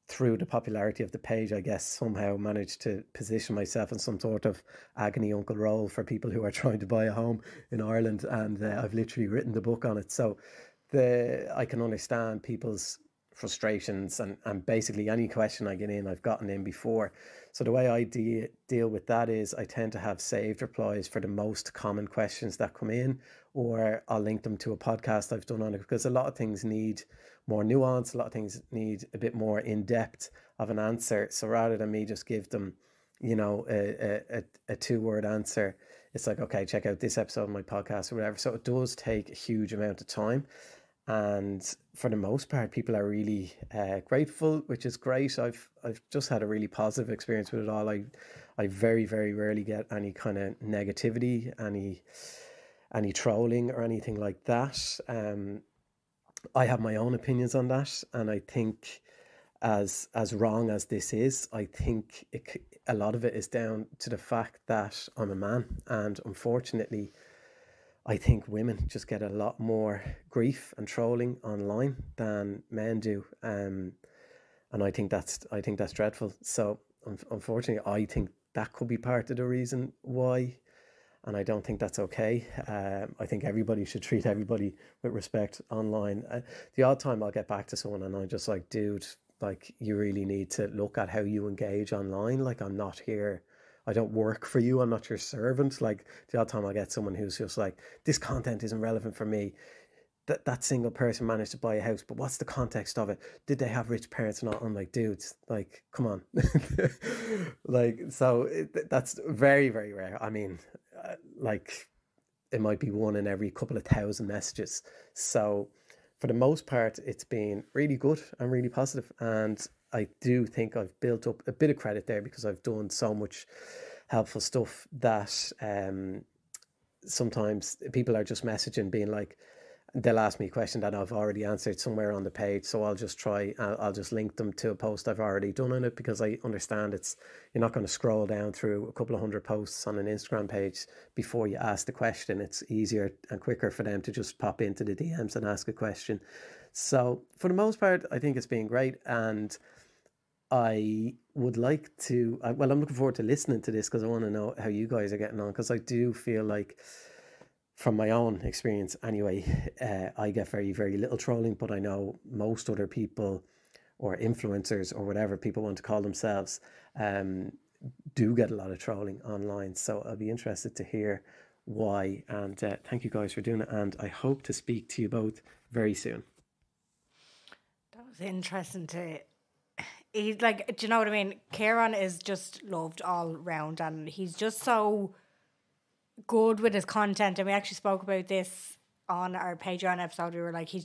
through the popularity of the page, I guess somehow managed to position myself in some sort of agony uncle role for people who are trying to buy a home in Ireland, and I've literally written the book on it. So I can understand people's frustrations, and basically any question I get in, I've gotten in before. So the way I deal with that is I tend to have saved replies for the most common questions that come in, or I'll link them to a podcast I've done on it, because a lot of things need more nuance, a lot of things need a bit more in-depth of an answer. So rather than me just give them, you know, a 2-word answer, it's like, okay, check out this episode of my podcast or whatever. So it does take a huge amount of time. And for the most part, people are really grateful, which is great. I've just had a really positive experience with it all. I very, very rarely get any kind of negativity, any trolling or anything like that. I have my own opinions on that, and I think as wrong as this is, I think a lot of it is down to the fact that I'm a man, and unfortunately I think women just get a lot more grief and trolling online than men do, and I think that's dreadful. So unfortunately, I think that could be part of the reason why, and I don't think that's okay. I think everybody should treat everybody with respect online. The odd time I'll get back to someone and I'm just like, dude, like, you really need to look at how you engage online. Like, I'm not here, I don't work for you, I'm not your servant. Like, the odd time I get someone who's just like, this content isn't relevant for me. That single person managed to buy a house, but what's the context of it? Did they have rich parents or not? I'm like, dudes, like, come on. Like, so that's very, very rare. I mean, like, it might be one in every couple of thousand messages. So for the most part, it's been really good and really positive. And I do think I've built up a bit of credit there, because I've done so much helpful stuff that sometimes people are just messaging being like, they'll ask me a question that I've already answered somewhere on the page. So I'll just link them to a post I've already done on it, because I understand you're not going to scroll down through a couple of hundred posts on an Instagram page before you ask the question. It's easier and quicker for them to just pop into the DMs and ask a question. So for the most part, I think it's been great. And I would like to, I'm looking forward to listening to this, because I want to know how you guys are getting on, because I do feel like, from my own experience anyway, I get very, very little trolling, but I know most other people, or influencers, or whatever people want to call themselves, do get a lot of trolling online. So I'll be interested to hear why. And thank you guys for doing it. And I hope to speak to you both very soon. That was interesting he's like, do you know what I mean? Kieran is just loved all round, and he's just so good with his content. And we actually spoke about this on our Patreon episode. We were like, he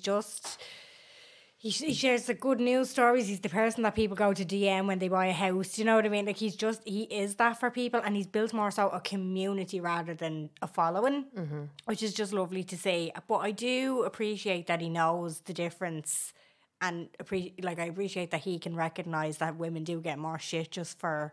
shares the good news stories. He's the person that people go to DM when they buy a house. You know what I mean? Like, he is that for people, and he's built more so a community rather than a following, which is just lovely to see. But I do appreciate that he knows the difference, and I appreciate that he can recognise that women do get more shit just for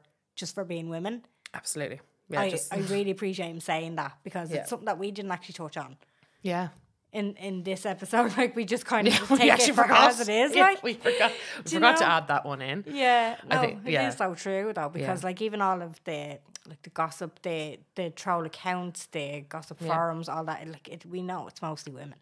being women. Absolutely. Yeah, I really appreciate him saying that, because it's something that we didn't actually touch on. Yeah. In this episode, like, we just kind of take it for as it is. Like, we forgot to add that one in. Yeah, no, I think, it is so true though, because like, even all of the gossip, the troll accounts, the gossip forums, all that, like, we know it's mostly women.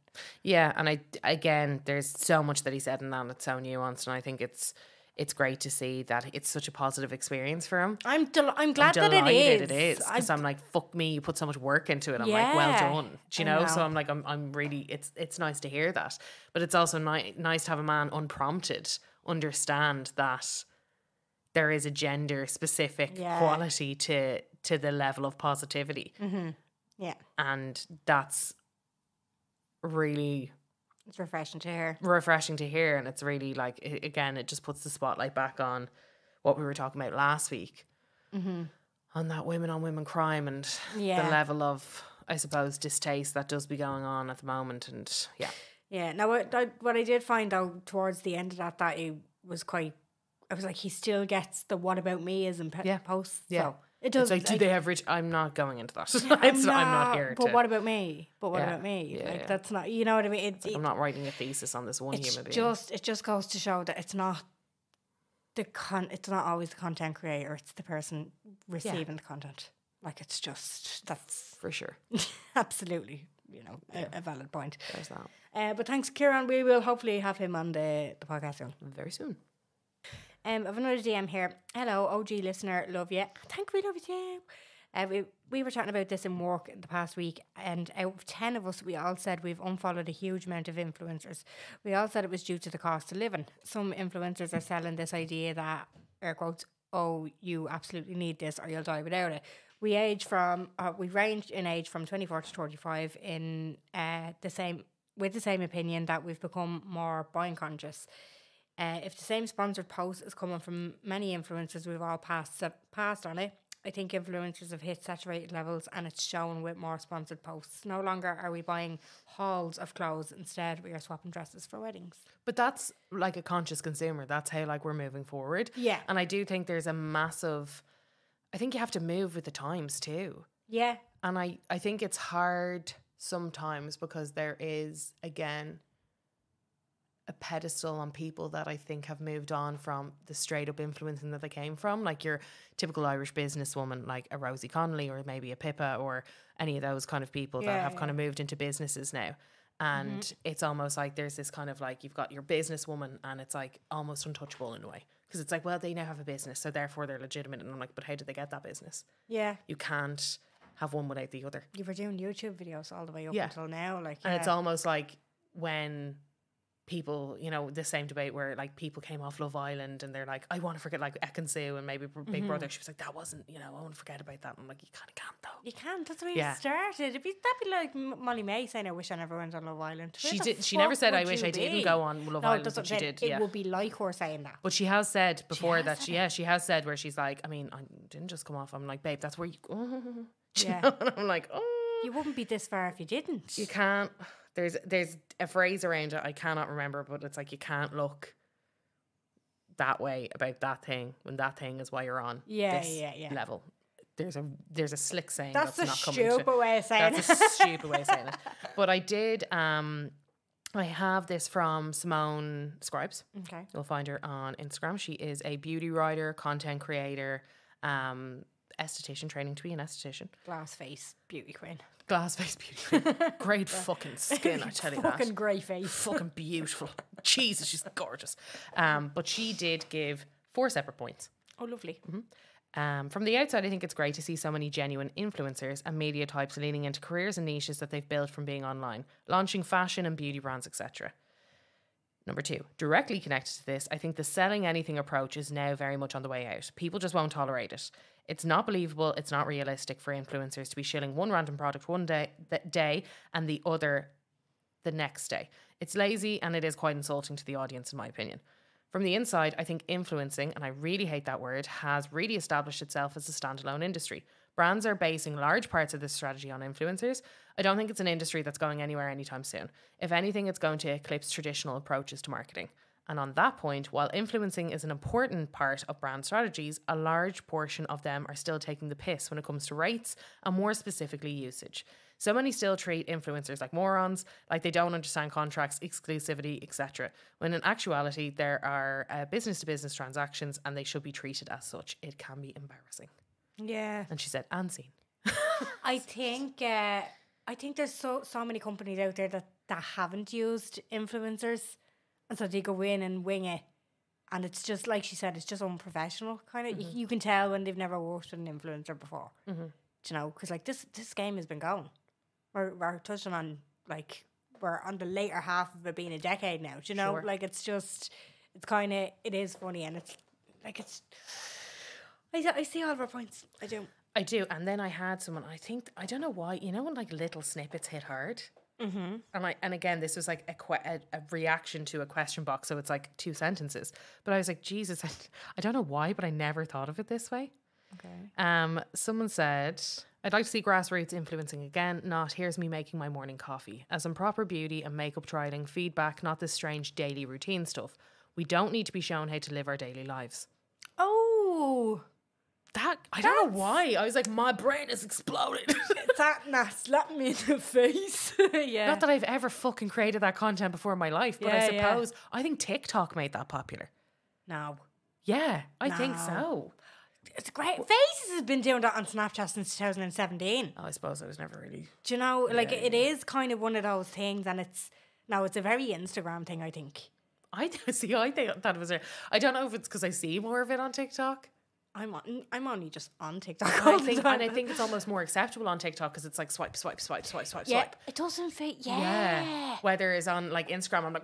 Yeah, and again, there's so much that he said in that, and it's so nuanced, and I think it's it's great to see that it's such a positive experience for him. I'm glad that Delighted it is. it is, because I'm like, fuck me, you put so much work into it. I'm like, well Yeah, done. Do you I know? So know. I'm like, I'm really, it's nice to hear that. But it's also nice to have a man unprompted understand that there is a gender specific quality to the level of positivity. Yeah, And that's really it's refreshing to hear. refreshing to hear. And it's really like, again, it just puts the spotlight back on what we were talking about last week on that women on women crime and the level of, I suppose, distaste that does be going on at the moment. And Yeah. Now, what I did find out towards the end of that it was quite. I was like, he still gets the "what about me" as in posts. Yeah. So it does. It's like, do they have rich? I'm not going into that. I'm I'm not here But to. what about me? But what Yeah. about me? Yeah, Like yeah. that's not. You know what I mean? I'm not writing a thesis on this one It's human being. it just goes to show that it's not it's not always the content creator. It's the person receiving the content. Like it's just that's For sure. absolutely a valid point. There's that. But thanks, Kieran. We will hopefully have him on the podcast soon. Very soon. I have another DM here. Hello, OG listener, love you. Thank we love you too. We were chatting about this in work the past week, and out of 10 of us, we all said we've unfollowed a huge amount of influencers. We all said it was due to the cost of living. Some influencers are selling this idea that, air quotes, oh, you absolutely need this or you'll die without it. We ranged in age from 24 to 35 in with the same opinion that we've become more buying conscious. If the same sponsored post is coming from many influencers, we've all passed on it. I think influencers have hit saturated levels and it's shown with more sponsored posts. No longer are we buying hauls of clothes. Instead, we are swapping dresses for weddings. But that's like a conscious consumer. That's how like we're moving forward. Yeah. And I do think there's a massive, I think you have to move with the times too. Yeah. And I think it's hard sometimes because there is, again, a pedestal on people that I think have moved on from the straight up influencing that they came from, like your typical Irish businesswoman, like a Rosie Connolly or maybe a Pippa or any of those kind of people that have kind of moved into businesses now. And it's almost like there's this kind of like, you've got your businesswoman and it's like almost untouchable in a way. Because it's like, well, they now have a business, so therefore they're legitimate. And I'm like, but how did they get that business? Yeah. You can't have one without the other. You were doing YouTube videos all the way up until now. And it's almost like when people, the same debate where like people came off Love Island and they're like, I want to forget like Ekin-Su and maybe Big Brother. She was like, that wasn't, I want to forget about that. And I'm like, you kind of can't though. You can't. That's the way it started. That'd be like Molly May saying, I wish I never went on Love Island. She did. She never said, I wish I didn't go on Love Island. That's but she did. It would be like her saying that. But she has said before she has said where she's like, I mean, I didn't just come off. I'm like, babe, that's where you go. Yeah. And I'm like, oh. You wouldn't be this far if you didn't. You can't. There's a phrase around it I cannot remember, but it's like you can't look that way about that thing when that thing is why you're on this level. There's a slick saying that's a not coming to. stupid way of saying That's a stupid way of saying it. But I did. I have this from Simone Scribes. Okay. You'll find her on Instagram. She is a beauty writer, content creator, esthetician, training to be an esthetician. Glass face beauty queen. Glass face beauty queen. Great fucking skin, I tell you that. Fucking grey face. Fucking beautiful. Jesus, she's gorgeous. But she did give 4 separate points. Oh, lovely. From the outside, I think it's great to see so many genuine influencers and media types leaning into careers and niches that they've built from being online, launching fashion and beauty brands, etc. Number 2, directly connected to this, I think the selling anything approach is now very much on the way out. People just won't tolerate it. It's not believable, it's not realistic for influencers to be shilling one random product one day and the other the next day. It's lazy and it is quite insulting to the audience, in my opinion. From the inside, I think influencing, and I really hate that word, has really established itself as a standalone industry. Brands are basing large parts of this strategy on influencers. I don't think it's an industry that's going anywhere anytime soon. If anything, it's going to eclipse traditional approaches to marketing. And on that point, while influencing is an important part of brand strategies, a large portion of them are still taking the piss when it comes to rates and more specifically usage. So many still treat influencers like morons, like they don't understand contracts, exclusivity, etc. When in actuality, there are business-to-business transactions and they should be treated as such. It can be embarrassing. Yeah. And she said, and seen. I think there's so many companies out there that haven't used influencers. And so they go in and wing it And it's just, like she said, it's just unprofessional, kind of. You can tell when they've never worked with an influencer before. Do you know? Because, like, this game has been going. We're touching on, like, we're on the later half of it being a decade now. Do you know? Sure. Like, it's just, it's kind of, it is funny. And it's, like, it's, I see all of our points. I do. I do. And then I had someone, I don't know why, you know when like little snippets hit hard? And again, this was like a reaction to a question box. So it's like 2 sentences. But I was like, Jesus, I don't know why, but I never thought of it this way. Okay. Someone said, I'd like to see grassroots influencing again, not here's me making my morning coffee. As in proper beauty and makeup trialing, feedback, not this strange daily routine stuff. We don't need to be shown how to live our daily lives. Oh, That, I don't know why. I was like, my brain is exploding. that slapped me in the face. Yeah. Not that I've ever fucking created that content before in my life, but I Yeah, yeah. suppose, I think TikTok made that popular. No. Yeah, I think No. so. It's great. Faces has been doing that on Snapchat since 2017. Oh, I suppose I was never really... Do you know, like, it is kind of one of those things, and it's a very Instagram thing, I think. I think that was I don't know if it's because I see more of it on TikTok. I'm only just on TikTok. I think it's almost more acceptable on TikTok because it's like swipe, swipe, swipe, swipe, swipe, Yeah, swipe. it doesn't fit. Yeah. Yeah. Whether it's on like Instagram, I'm like,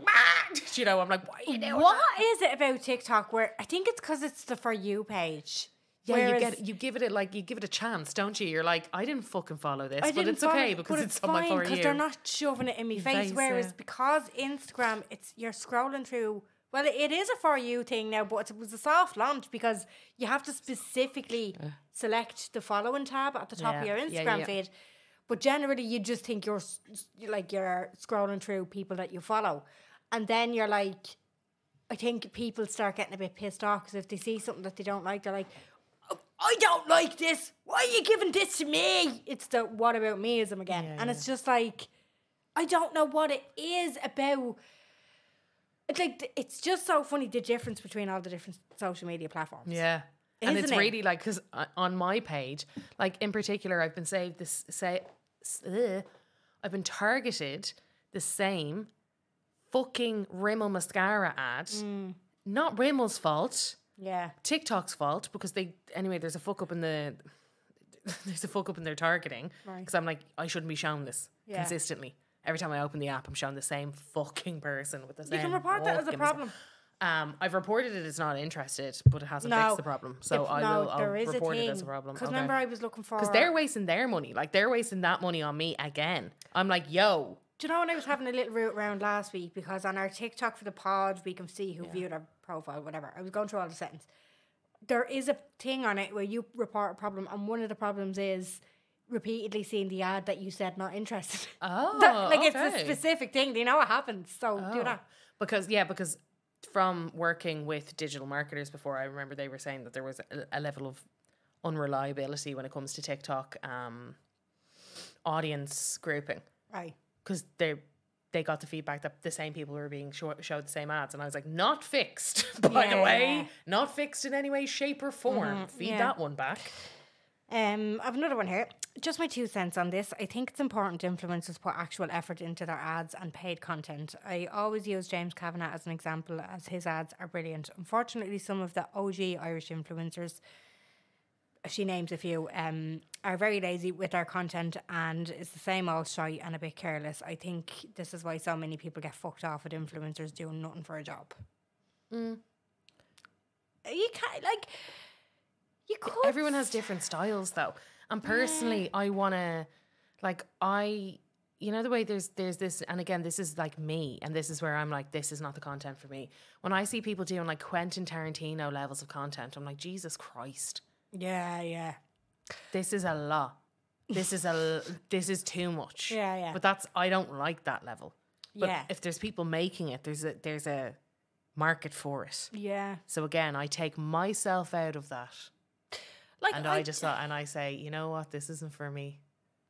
you know, I'm like, why are you doing What that? is it about TikTok where I think it's because it's the For You page. Yeah, Whereas you give it a chance, don't you? You're like, I didn't fucking follow this, but didn't it's okay follow- because but it's on my For You. because they're not shoving it in my face. face, Whereas yeah. because Instagram, you're scrolling through. Well, it is a For You thing now, but it was a soft launch because you have to specifically select the following tab at the top of Yeah, your yeah, Instagram yeah. feed. But generally, you just think you're scrolling through people that you follow, and then you're like, I think people start getting a bit pissed off because if they see something that they don't like, they're like, "Oh, I don't like this. Why are you giving this to me?" It's the what about meism again, Yeah, and yeah. it's just like, I don't know what it is about. It's like, it's just so funny the difference between all the different social media platforms. Yeah. And it's Isn't it? really like, because on my page, like in particular, I've been I've been targeted the same fucking Rimmel mascara ad. Not Rimmel's fault, Yeah. TikTok's fault, because there's a fuck up in their targeting. Right. Because I'm like, I shouldn't be shown this Yeah. consistently. Every time I open the app, I'm shown the same fucking person with the same. You can report that as a fucking problem. I've reported it as not interested, but it hasn't No. fixed the problem. So I'll there is report a thing. it as a problem. Because remember, I was looking for. Because they're wasting their money. Like, they're wasting that money on me again. I'm like, yo. Do you know when I was having a little route around last week? Because on our TikTok for the pod, we can see who viewed our profile, whatever. I was going through all the settings. There is a thing on it where you report a problem, and one of the problems is repeatedly seeing the ad that you said not interested. Oh, It's a specific thing. You know what happens. So do that. Because from working with digital marketers before, I remember they were saying that there was a level of unreliability when it comes to TikTok audience grouping. Right. Because they got the feedback that the same people were being showed the same ads, and I was like, not fixed, by the way, not fixed in any way, shape, or form. Feed that one back. I have another one here. Just my 2 cents on this. I think it's important influencers put actual effort into their ads and paid content. I always use James Kavanagh as an example, as his ads are brilliant. Unfortunately, some of the OG Irish influencers, she names a few, are very lazy with their content, and it's the same old shy and a bit careless. I think this is why so many people get fucked off with influencers doing nothing for a job. You can't, like, you could. Everyone has different styles, though. And personally, I want to, like, you know, the way there's this, and again, this is like me, and this is where I'm like, this is not the content for me. When I see people doing like Quentin Tarantino levels of content, I'm like, Jesus Christ. Yeah. This is a lot. This is too much. Yeah. But I don't like that level. But Yeah. if there's people making it, there's a market for it. Yeah. So again, I take myself out of that. Like, And I just thought, and I say, you know what, this isn't for me.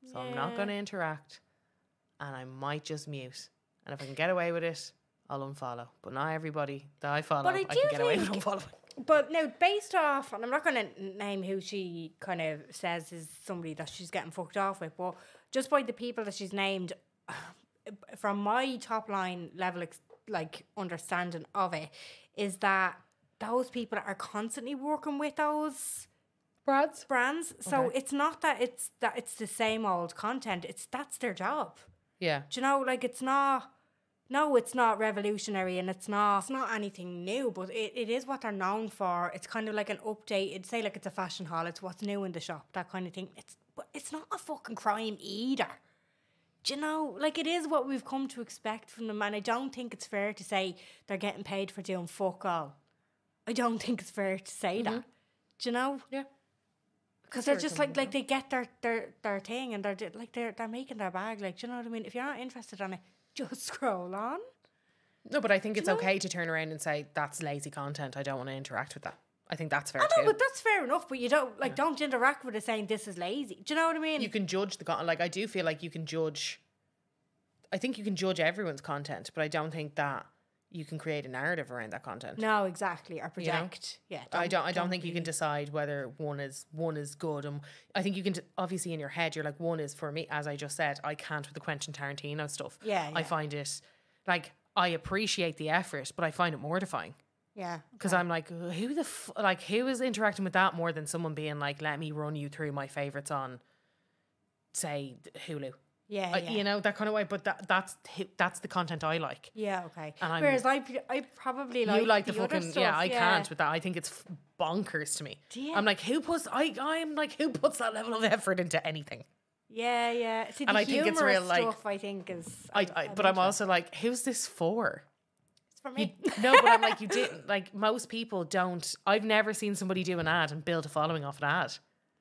So I'm not going to interact, and I might just mute. And if I can get away with it, I'll unfollow. But not everybody that I follow, But I can get away with unfollowing. But now, based off, and I'm not going to name who she kind of says is somebody that she's getting fucked off with, but just by the people that she's named, from my top line level, like, understanding of it, is that those people are constantly working with those brands. So Okay. it's not that it's the same old content. That's their job. Yeah. Do you know, like it's not. No, it's not revolutionary and it's not anything new, but it is what they're known for. It's kind of like an update. It'd say like it's a fashion haul. It's what's new in the shop, that kind of thing. But it's not a fucking crime either. Do you know? Like it is what we've come to expect from them, and I don't think it's fair to say they're getting paid for doing fuck all. I don't think it's fair to say that. Do you know? Yeah. Because they're just like they get their thing and they're making their bag. Like, do you know what I mean? If you're not interested in it, just scroll on. No, but I think it's okay to turn around and say that's lazy content. I don't want to interact with that. I think that's fair I know, too. but that's fair enough. But you don't interact with it saying this is lazy. Do you know what I mean? You can judge the content. Like I do feel like you can judge. I think you can judge everyone's content, but I don't think that you can create a narrative around that content. No, exactly. Or project. Yeah. I don't think you can decide whether one is good. And I think you can obviously in your head you're like, one is for me, as I just said, I can't with the Quentin Tarantino stuff. Yeah. I find it like I appreciate the effort, but I find it mortifying. Yeah. Because I'm like, who is interacting with that more than someone being like, let me run you through my favorites on, say, Hulu. Yeah, You know, that kind of way. But that's the content I like. Yeah, okay. And whereas I probably like you like the other fucking stuff. I can't with that. I think it's bonkers to me. I'm like, who puts that level of effort into anything? Yeah. See, And the I think it's real, like- stuff I think is. But I'm also like, who's this for? It's for me. No, but I'm like, you didn't like most people don't. I've never seen somebody do an ad and build a following off an ad.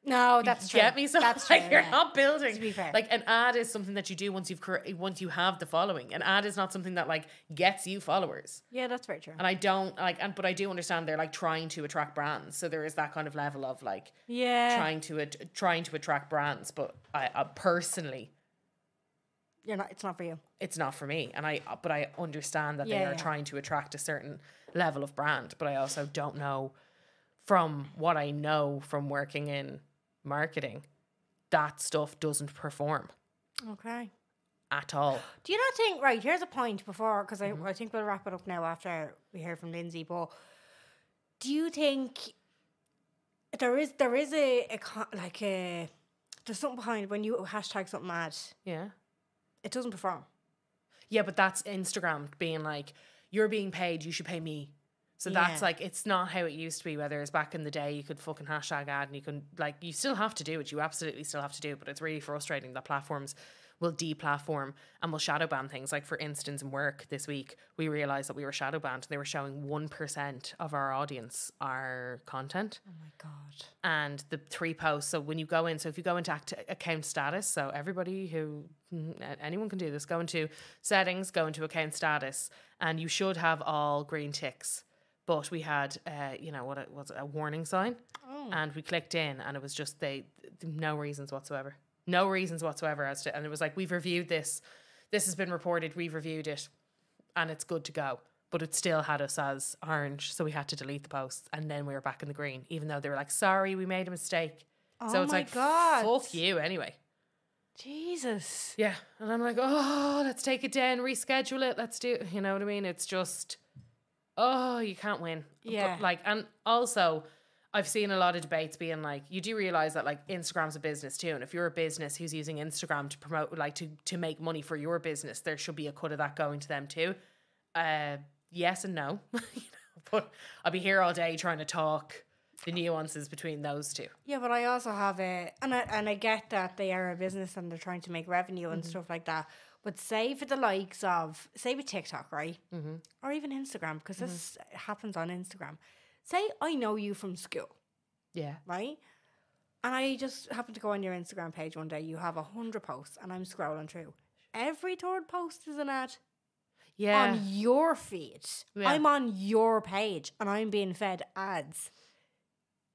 No, that's true. Get me? So That's like true, you're yeah. not building. To be fair. Like an ad is something that you do once you have the following. An ad is not something that like gets you followers. Yeah, that's very true. And I don't like, but I do understand they're like trying to attract brands. So there is that kind of level of like trying to attract brands. But I personally, It's not for you. it's not for me. And I understand that they Yeah, are yeah. trying to attract a certain level of brand. But I also don't know from what I know from working in marketing, that stuff doesn't perform Okay. at all. Do you not think, right, here's a point before, because I think we'll wrap it up now after we hear from Lindsay, but do you think there is there's something behind when you hashtag something mad, Yeah. it doesn't perform? Yeah, but that's Instagram being like, you're being paid, you should pay me. So that's Yeah. like, it's not how it used to be, whether it's back in the day, you could fucking hashtag ad and you can, like, you still have to do it. You absolutely still have to do it. But it's really frustrating that platforms will deplatform and will shadow ban things. Like, for instance, in work this week, we realised that we were shadow banned and they were showing 1% of our audience our content. Oh my God. And the 3 posts. So when you go in, so if you go into account status, so everybody anyone can do this, go into settings, go into account status, and you should have all green ticks. But we had, what was it, a warning sign, and we clicked in, and it was just no reasons whatsoever as to, and it was like, we've reviewed this has been reported, we've reviewed it, and it's good to go. But it still had us as orange, so we had to delete the posts, and then we were back in the green, even though they were like, sorry, we made a mistake. So it's like, God. fuck you anyway. Jesus. Yeah, and I'm like, oh, let's take it down, reschedule it, let's do, you know what I mean? It's just, oh, you can't win. Yeah. But like, and also, I've seen a lot of debates being like, you do realize that like Instagram's a business too, and if you're a business who's using Instagram to promote, like to make money for your business, there should be a cut of that going to them too. Yes and no, but I'll be here all day trying to talk the nuances between those two. Yeah, but I also have and I get that they are a business and they're trying to make revenue and stuff like that. But say for the likes of, say with TikTok, right? Mm-hmm. Or even Instagram, because this happens on Instagram. Say I know you from school, Yeah. right? And I just happen to go on your Instagram page one day. You have 100 posts and I'm scrolling through. Every third post is an ad. Yeah. On your feed. Yeah. I'm on your page and I'm being fed ads.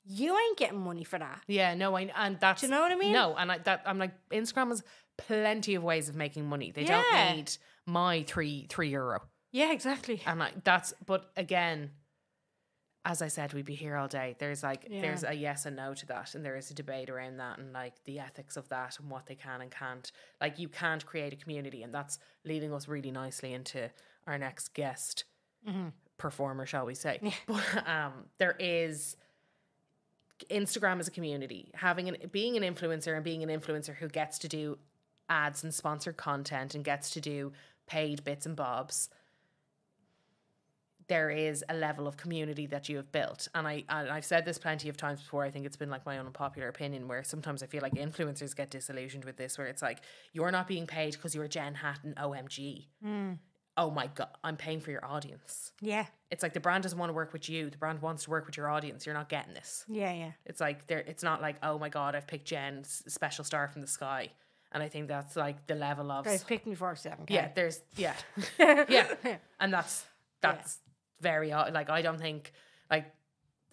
You ain't getting money for that. Yeah, no, and that's... Do you know what I mean? No, and I'm like, Instagram has plenty of ways of making money. They Yeah. don't need my €3. Yeah, exactly. And but again, as I said, we'd be here all day. There's there's a yes and no to that, and there is a debate around that and like the ethics of that and what they can and can't. Like, you can't create a community, and that's leading us really nicely into our next guest. performer, shall we say. But there is Instagram as a community, being an influencer and being an influencer who gets to do ads and sponsored content and gets to do paid bits and bobs. There is a level of community that you have built. And I've said this plenty of times before. I think it's been like my own unpopular opinion, where sometimes I feel like influencers get disillusioned with this, where it's like, you're not being paid because you're Jen Hatton, OMG. Oh my God, I'm paying for your audience. Yeah. It's like the brand doesn't want to work with you. The brand wants to work with your audience. You're not getting this. Yeah. It's like, it's not like, oh my God, I've picked Jen's special star from the sky. And I think that's like the level of... They've picked me for 7K. Yeah, yeah. And that's very, like, I don't think, like,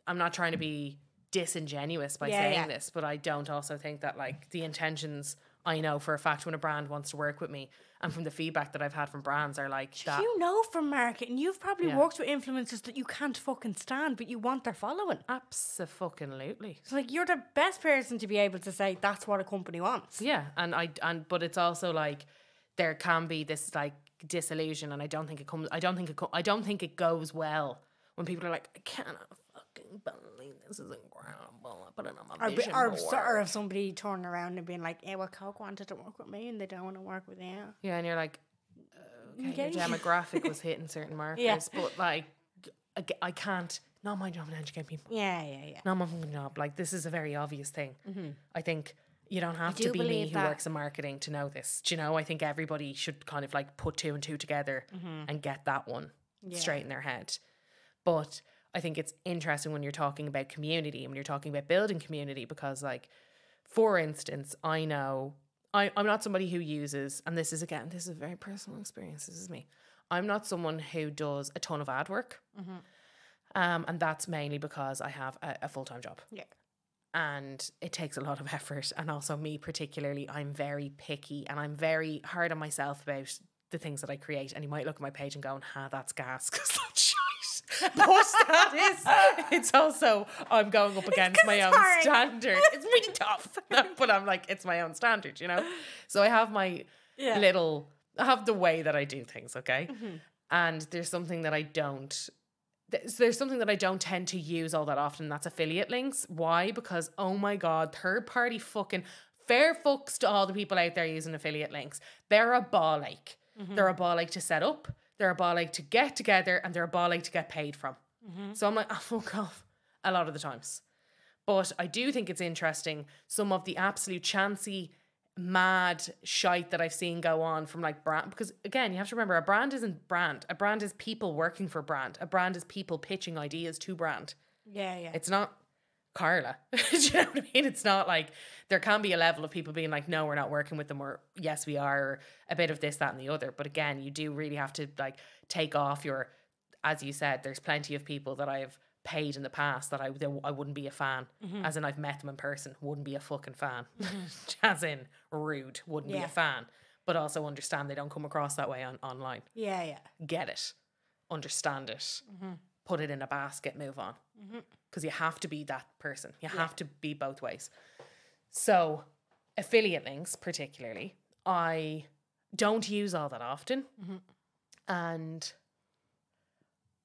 I'm not trying to be disingenuous by saying this, but I don't also think that, like, the intentions, I know for a fact when a brand wants to work with me, and from the feedback that I've had from brands are like that. You know from marketing, you've probably worked with influencers that you can't fucking stand, but you want their following. Absolutely. So like, you're the best person to be able to say that's what a company wants. Yeah, but it's also like there can be this like disillusion, and I don't think it goes well when people are like, I cannot fucking believe this is incredible. I put it on my vision board. Or if somebody turning around and being like, well, Coke wanted to work with me and they don't want to work with you. Yeah, and you're like, okay, your demographic was hitting certain markers, but like, I can't. Not my job to educate people. Yeah. Not my fucking job. Like, this is a very obvious thing. I think you don't have to be me who works in marketing to know this. Do you know? I think everybody should kind of like put 2 and 2 together and get that one straight in their head. But I think it's interesting when you're talking about community and when you're talking about building community, because like, for instance, I know I'm not somebody who uses, and this is a very personal experience. This is me. I'm not someone who does a ton of ad work. And that's mainly because I have a full-time job. Yeah. And it takes a lot of effort. And also me particularly, I'm very picky and I'm very hard on myself about the things that I create. And you might look at my page and go, that's gas, because that's shite. But it's also, I'm going up against my own standard. It's really tough. But I'm like, it's my own standard, you know? So I have my I have the way that I do things, okay? And there's something that I don't tend to use all that often. That's affiliate links. Why? Because, oh my God, third party fucking fair fucks to all the people out there using affiliate links. They're a ball ache. They're a ball ache to set up. They're a ball ache to get together, and they're a ball ache to get paid from. So I'm like, fuck off a lot of the times. But I do think it's interesting, some of the absolute chancy, mad shite that I've seen go on from like brand, because again, you have to remember, a brand isn't brand. A brand is people working for brand. A brand is people pitching ideas to brand. Yeah. It's not Carla. Do you know what I mean? It's not like, there can be a level of people being like, no, we're not working with them, or yes, we are, or a bit of this, that, and the other. But again, you do really have to like take off your, as you said, there's plenty of people that I've paid in the past that I wouldn't be a fan. As in, I've met them in person, wouldn't be a fucking fan. As in, rude, wouldn't be a fan. But also understand they don't come across that way online. Yeah. Get it. Understand it. Put it in a basket, move on. Because you have to be that person. You have to be both ways. So, affiliate links particularly, I don't use all that often. And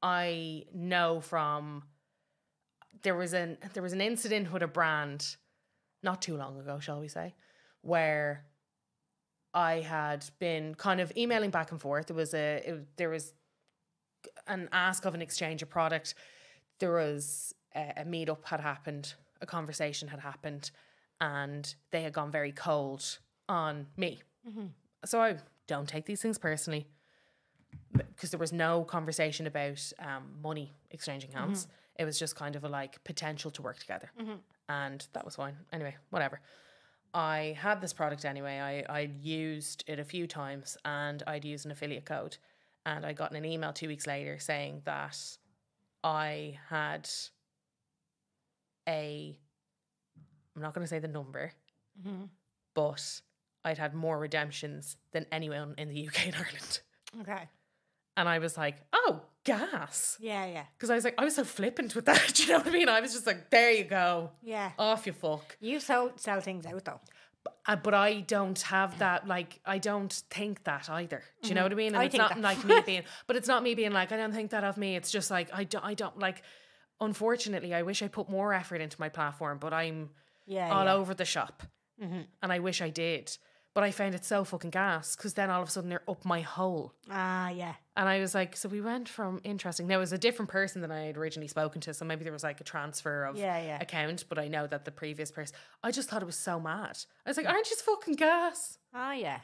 I know from, there was an incident with a brand not too long ago, shall we say, where I had been kind of emailing back and forth. There was an ask of an exchange of product. There was a meetup had happened, a conversation had happened, and they had gone very cold on me. So I don't take these things personally, because there was no conversation about money exchanging hands. It was just kind of a like potential to work together. And that was fine. Anyway, whatever. I had this product anyway. I'd used it a few times, and I'd used an affiliate code. And I got an email 2 weeks later saying that I had I'm not going to say the number, but I'd had more redemptions than anyone in the UK and Ireland. Okay. And I was like, oh, gas. Yeah. Because I was like, I was so flippant with that. Do you know what I mean? I was just like, there you go. Yeah. Off you fuck. You sell things out though. But I don't have that, like, I don't think that either. Do you know what I mean? And I it's think not that. like me being, but it's not me being like, I don't think that of me. It's just like, I don't like, unfortunately, I wish I put more effort into my platform, but I'm all over the shop. And I wish I did. But I found it so fucking gas because then all of a sudden they're up my hole. Ah, yeah. And I was like, so we went from interesting. Now, it was a different person than I had originally spoken to. So maybe there was like a transfer of account. But I know that the previous person, I just thought it was so mad. I was like, aren't you fucking gas? Ah, yeah.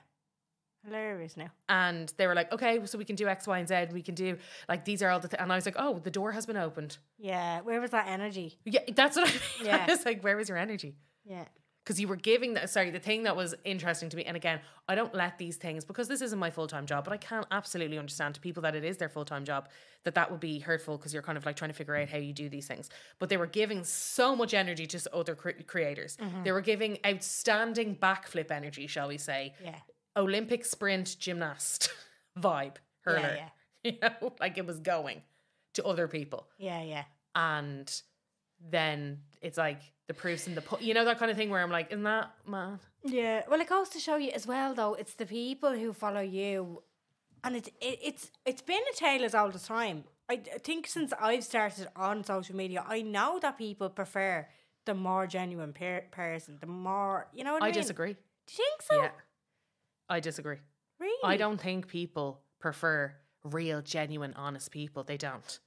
Hilarious now. And they were like, okay, so we can do X, Y, and Z. We can do, like, these are all the and I was like, oh, the door has been opened. Yeah. Where was that energy? Yeah, that's what I mean. Yeah. I was like, where was your energy? Yeah. Because you were giving that, the thing that was interesting to me, and again, I don't let these things, because this isn't my full-time job, but I can absolutely understand to people that it is their full-time job, that would be hurtful because you're kind of like trying to figure out how you do these things. But they were giving so much energy to other creators. They were giving outstanding backflip energy, shall we say. Yeah. Olympic sprint gymnast vibe, hurler. Yeah. You know, like it was going to other people. Yeah, yeah. And then it's like the proofs in the you know, that kind of thing where I'm like, isn't that mad? Yeah. Well, it goes to show you as well, though, it's the people who follow you, and it's been a tale as old as time. I think since I've started on social media, I know that people prefer the more genuine person, the more, you know what I mean? I disagree. Do you think so? Yeah, I disagree. Really? I don't think people prefer real, genuine, honest people. They don't.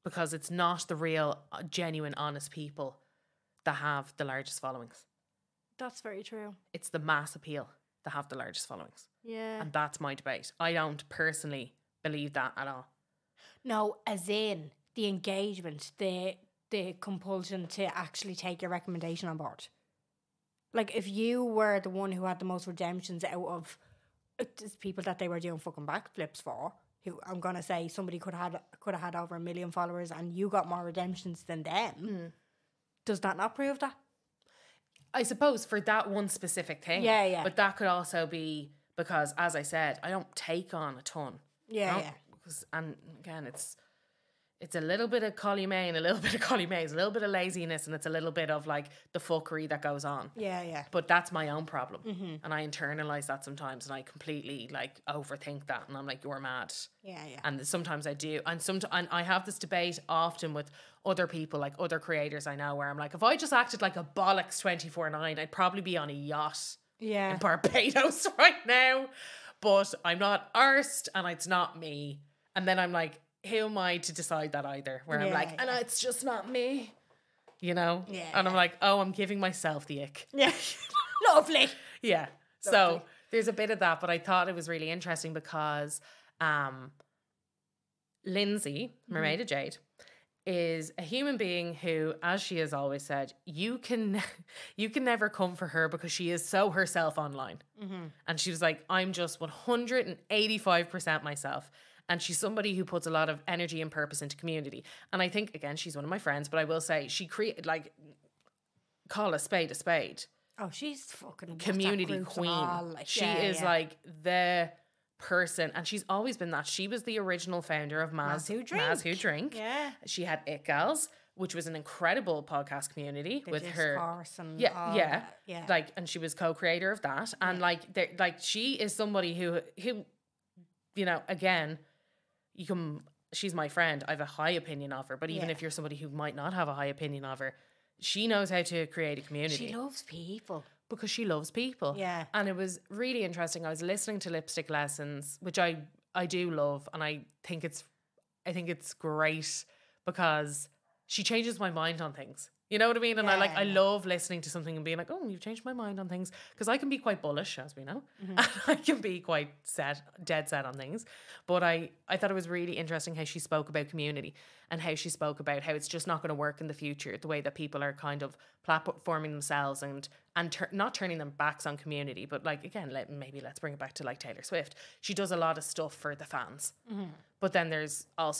Because it's not the real, genuine, honest people that have the largest followings. That's very true. It's the mass appeal that have the largest followings. Yeah. And that's my debate. I don't personally believe that at all. No, as in the engagement, the compulsion to actually take your recommendation on board. Like, if you were the one who had the most redemptions out of people that they were doing fucking backflips for, who I'm gonna say somebody could have had over 1 million followers, and you got more redemptions than them, does that not prove that? I suppose for that one specific thing. Yeah, yeah. But that could also be because, as I said, I don't take on a ton. Yeah, yeah. Because, and again, it's a little bit of column A and a little bit of column A. It's a little bit of laziness and it's a little bit of like the fuckery that goes on. Yeah, yeah. But that's my own problem. And I internalize that sometimes and I completely like overthink that. And I'm like, you're mad. Yeah, yeah. And sometimes I do. And I have this debate often with other people, like other creators I know, where I'm like, if I just acted like a bollocks 24/9, I'd probably be on a yacht in Barbados right now. But I'm not arsed and it's not me. And then I'm like, who am I to decide that either? Where I'm like, and it's just not me, you know? Yeah. And I'm like, oh, I'm giving myself the ick. Yeah. Lovely. Yeah. So there's a bit of that, but I thought it was really interesting because Lindsay, Mermaid of Jade, is a human being who, as she has always said, you can never come for her because she is so herself online. And she was like, I'm just 185% myself. And she's somebody who puts a lot of energy and purpose into community. And I think, again, she's one of my friends, but I will say she created, like, call a spade a spade. Oh, she's fucking community queen. Like, she is like the person, and she's always been that. She was the original founder of Maz Who Drink. Yeah. She had It Gals, which was an incredible podcast community with her. And yeah. Like, and she was co-creator of that. And like she is somebody who, you know, again, she's my friend. I have a high opinion of her, but even if you're somebody who might not have a high opinion of her, she knows how to create a community. She loves people. Because she loves people. Yeah. And it was really interesting. I was listening to Lipstick Lessons, which I do love, and I think it's great because she changes my mind on things. You know what I mean? And I love listening to something and being like, oh, you've changed my mind on things. Because I can be quite bullish, as we know. And I can be quite dead set on things. But I thought it was really interesting how she spoke about community and how she spoke about how it's just not going to work in the future, the way that people are kind of platforming themselves and not turning their backs on community. But like, again, maybe let's bring it back to like Taylor Swift. She does a lot of stuff for the fans. But then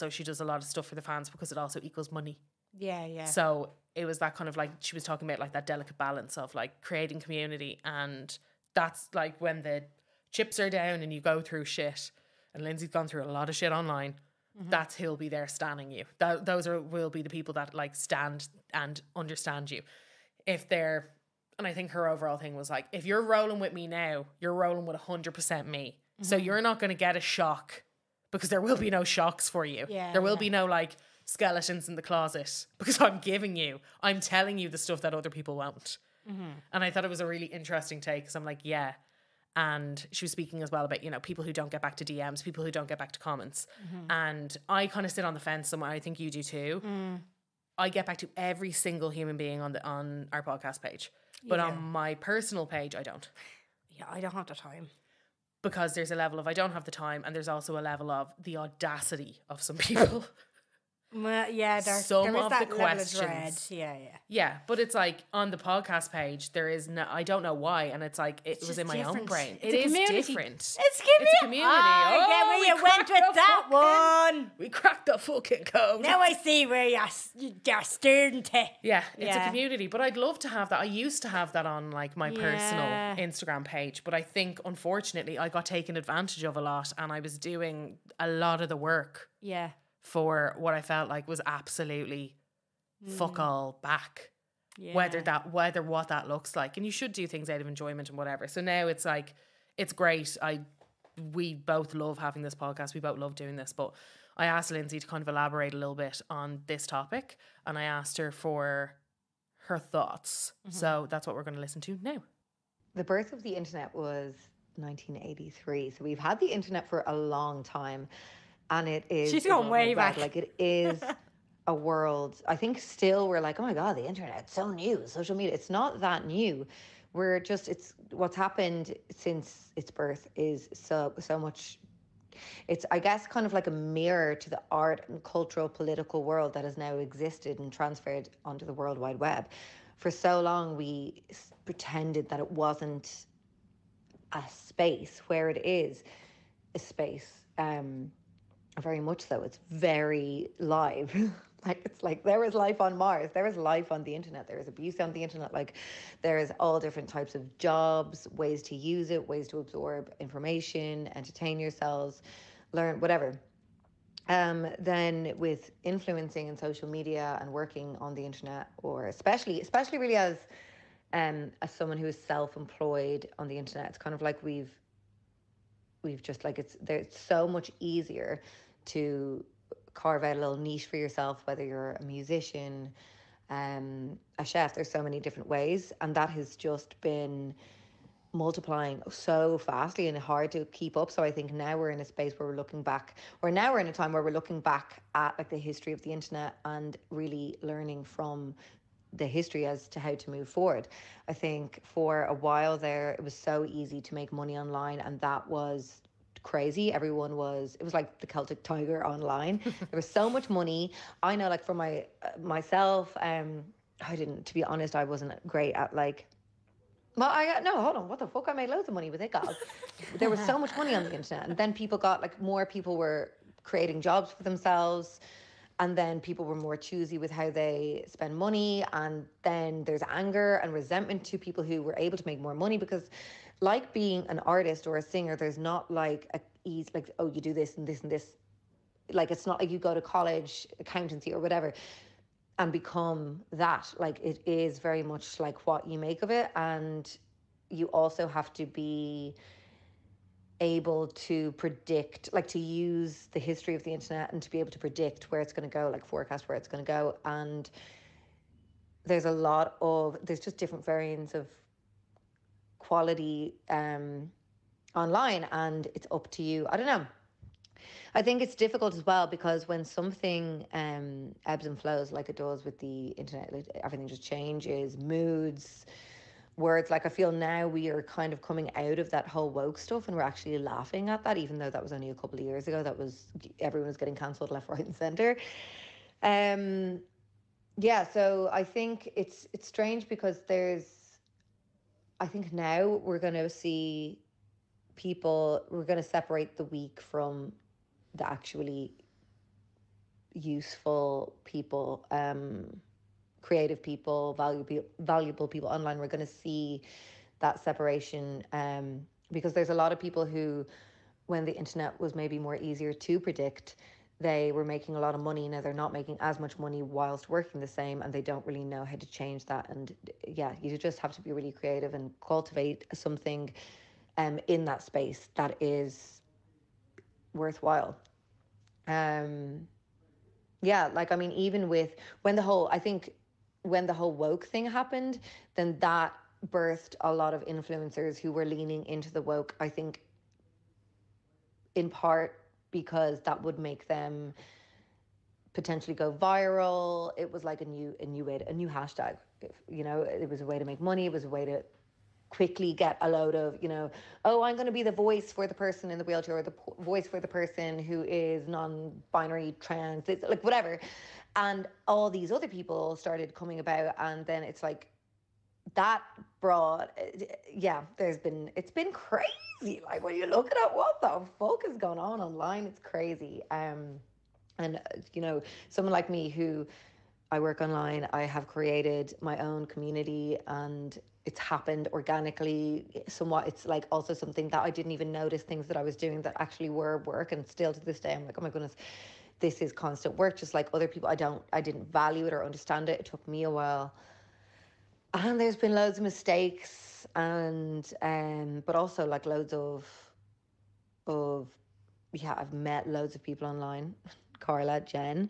she does a lot of stuff for the fans because it also equals money. Yeah, yeah. So it was that kind of like, she was talking about like that delicate balance of like creating community, and that's like when the chips are down and you go through shit, and Lindsay's gone through a lot of shit online, that's who'll be there standing you. Those will be the people that like stand and understand you. If they're And I think her overall thing was like, if you're rolling with me now, you're rolling with 100% me. So you're not going to get a shock, because there will be no shocks for you. Yeah, there will yeah. be no like skeletons in the closet, because I'm telling you the stuff that other people won't. And I thought it was a really interesting take, because I'm like, yeah. And she was speaking as well about, you know, people who don't get back to DMs, people who don't get back to comments. And I kind of sit on the fence somewhere. I think you do too. I get back to every single human being on our podcast page. But on my personal page, I don't. Yeah, I don't have the time. Because there's a level of I don't have the time, and there's also a level of the audacity of some people. Well, yeah, there is that level of dread. Yeah. But it's like on the podcast page, there is no, I don't know why, and it's like it was in my own brain. It is different. It's a community. I get where you went with that one. We cracked the fucking code. Now I see where you're steering to. Yeah, it's a community, but I'd love to have that. I used to have that on like my personal Instagram page, but I think unfortunately I got taken advantage of a lot, and I was doing a lot of the work. Yeah. For what I felt like was absolutely fuck all back. Yeah. Whether what that looks like. And you should do things out of enjoyment and whatever. So now it's like, it's great. We both love having this podcast. We both love doing this. But I asked Lindsay to kind of elaborate a little bit on this topic, and I asked her for her thoughts. So that's what we're going to listen to now. The birth of the internet was 1983. So we've had the internet for a long time. And it is... She's going way back. Like, it is a world... I think still we're like, oh my God, the internet, it's so new. Social media, it's not that new. We're just... It's what's happened since its birth is so much... It's, I guess, kind of like a mirror to the art and cultural, political world that has now existed and transferred onto the World Wide Web. For so long, we pretended that it wasn't a space, where it is a space. Very much so. It's very live. Like, it's like there is life on Mars. There is life on the internet. There is abuse on the internet. Like, there is all different types of jobs, ways to use it, ways to absorb information, entertain yourselves, learn, whatever. Then with influencing and social media and working on the internet, or especially really as someone who is self-employed on the internet, it's kind of like we've just like, it's so much easier to carve out a little niche for yourself, whether you're a musician, a chef. There's so many different ways, and that has just been multiplying so fastly and hard to keep up. So I think now we're in a space where we're looking back, or now we're in a time where we're looking back at like the history of the internet and really learning from the history as to how to move forward. I think for a while there, it was so easy to make money online, and that was crazy. It was like the Celtic Tiger online. There was so much money. I know, like, for myself, to be honest, I wasn't great at like, hold on, what the fuck? I made loads of money with it, God. There was so much money on the internet, and then more people were creating jobs for themselves. And then people were more choosy with how they spend money. And then there's anger and resentment to people who were able to make more money, because like being an artist or a singer, there's not like oh, you do this and this and this. Like, it's not like you go to college, accountancy or whatever, and become that. Like, it is very much like what you make of it. And you also have to be able to predict, like, to use the history of the internet and to be able to predict where it's going to go, like forecast where it's going to go. And there's just different variants of quality online, and it's up to you. I don't know. I think it's difficult as well, because when something ebbs and flows like it does with the internet, like, everything just changes, moods, words. Like, I feel now we are kind of coming out of that whole woke stuff, and we're actually laughing at that, even though that was only a couple of years ago. Everyone was getting cancelled left, right and centre. So I think it's strange, because I think now we're going to see we're going to separate the weak from the actually useful people, creative people, valuable people online. We're going to see that separation, because there's a lot of people who, when the internet was maybe more easier to predict, they were making a lot of money. Now they're not making as much money whilst working the same, and they don't really know how to change that. And yeah, you just have to be really creative and cultivate something in that space that is worthwhile. Yeah, like, I mean, even with when the whole, I think when the whole woke thing happened, then that birthed a lot of influencers who were leaning into the woke, I think, in part because that would make them potentially go viral. It was like a new way, a new hashtag. You know, it was a way to make money. It was a way to quickly get a load of, you know, oh, I'm going to be the voice for the person in the wheelchair, or the voice for the person who is non-binary, trans, it's like whatever. And all these other people started coming about, and then it's like that brought, yeah, it's been crazy. Like when you look at it, what the fuck is going on online? It's crazy. And you know, someone like me who I work online, I have created my own community, and it's happened organically somewhat. It's like also something that I didn't even notice, things that I was doing that actually were work, and still to this day I'm like, oh my goodness, this is constant work. Just like other people, I didn't value it or understand it. It took me a while, and there's been loads of mistakes, and but also like loads of yeah, I've met loads of people online. Carla, Jen,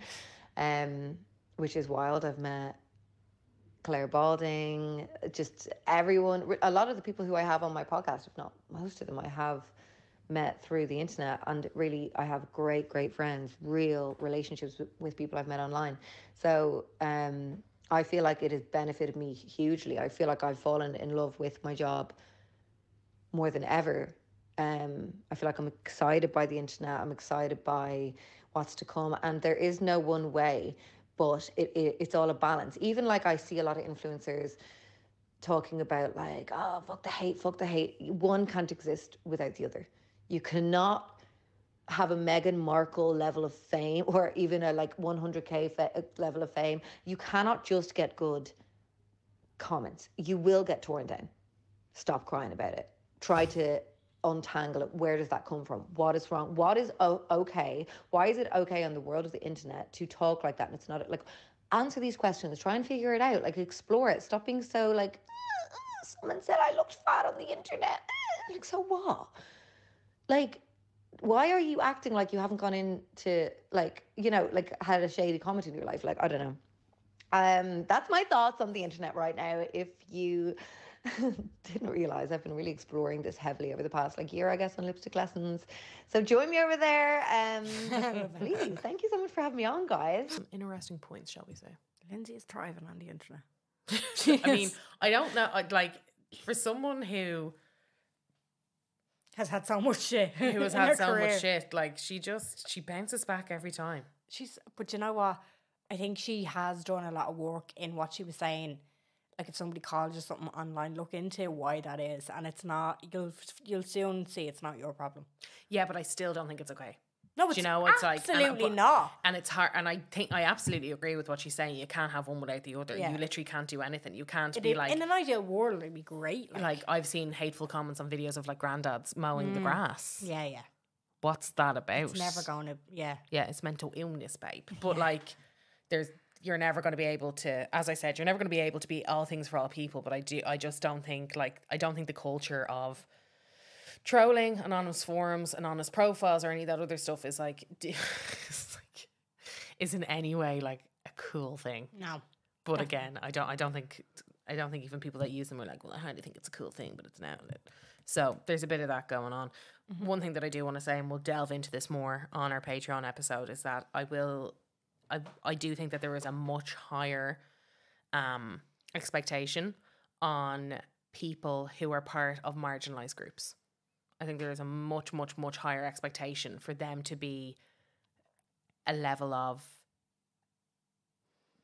which is wild. I've met Claire Balding, just everyone, a lot of the people who I have on my podcast, if not most of them, I have met through the internet. And really, I have great friends, real relationships with people I've met online. So I feel like it has benefited me hugely. I feel like I've fallen in love with my job more than ever. I feel like I'm excited by the internet. I'm excited by what's to come, and there is no one way, but it's all a balance. Even like I see a lot of influencers talking about like, oh, fuck the hate, fuck the hate. One can't exist without the other. You cannot have a Meghan Markle level of fame, or even a like 100k level of fame. You cannot just get good comments. You will get torn down. Stop crying about it. Try to untangle it. Where does that come from? What is wrong? What is okay? Why is it okay on the world of the internet to talk like that? And it's not like, answer these questions. Try and figure it out. Like, explore it. Stop being so like, someone said I looked fat on the internet. Like, so what? Like, why are you acting like you haven't gone into like, you know, like had a shady comment in your life? Like, I don't know. That's my thoughts on the internet right now. If you didn't realize, I've been really exploring this heavily over the past like year, I guess, on lipstick lessons. So join me over there. Please, thank you so much for having me on, guys. Some interesting points, shall we say? Lindsay is thriving on the internet. I mean, I don't know. Like, for someone who has had so much shit, who has had so much shit, like she bounces back every time. But you know what? I think she has done a lot of work in what she was saying. Like, if somebody calls you something online, look into why that is, and it's not. You'll soon see it's not your problem. Yeah, but I still don't think it's okay. No, it's, you know, it's absolutely like, not. And it's hard. And I think I absolutely agree with what she's saying. You can't have one without the other. Yeah. You literally can't do anything. You can't be like, in an ideal world, it'd be great. Like I've seen hateful comments on videos of like granddads mowing the grass. Yeah. What's that about? It's never going to. Yeah, it's mental illness, babe. But like, you're never going to be able to, as I said, you're never going to be able to be all things for all people. But I just don't think the culture of trolling, anonymous forums, anonymous profiles, or any of that other stuff is like, is in any way like a cool thing. No. But again, I don't think even people that use them are like, well, I hardly think it's a cool thing, but it's an outlet. So there's a bit of that going on. Mm-hmm. One thing that I do want to say, and we'll delve into this more on our Patreon episode, is that I do think that there is a much higher expectation on people who are part of marginalised groups. I think there is a much higher expectation for them to be a level of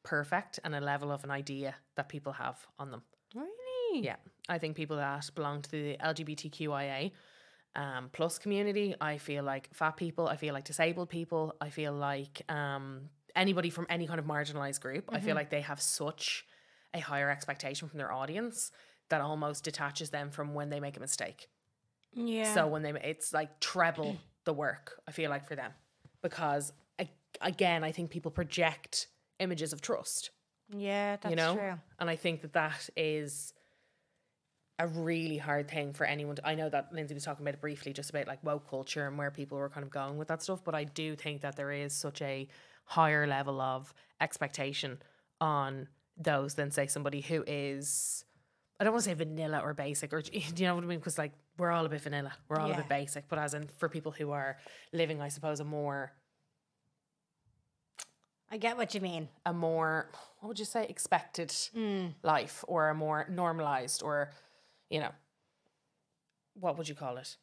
perfect and a level of an idea that people have on them. Really? Yeah. I think people that belong to the LGBTQIA plus community, I feel like fat people, I feel like disabled people, I feel like anybody from any kind of marginalised group, I feel like they have such a higher expectation from their audience that almost detaches them from when they make a mistake. Yeah. So when it's like treble the work, I feel like, for them. Because again, I think people project images of trust. Yeah, that's true. And I think that is a really hard thing for anyone I know that Lindsay was talking about it briefly, just about like woke culture and where people were kind of going with that stuff, but I do think that there is such a higher level of expectation on those than say somebody who is, I don't want to say vanilla or basic, or do you know what I mean, because like we're all a bit vanilla, we're all a bit basic, but as in for people who are living, I suppose, a more, I get what you mean. a more, what would you say, expected life, or a more normalized, or, you know, what would you call it?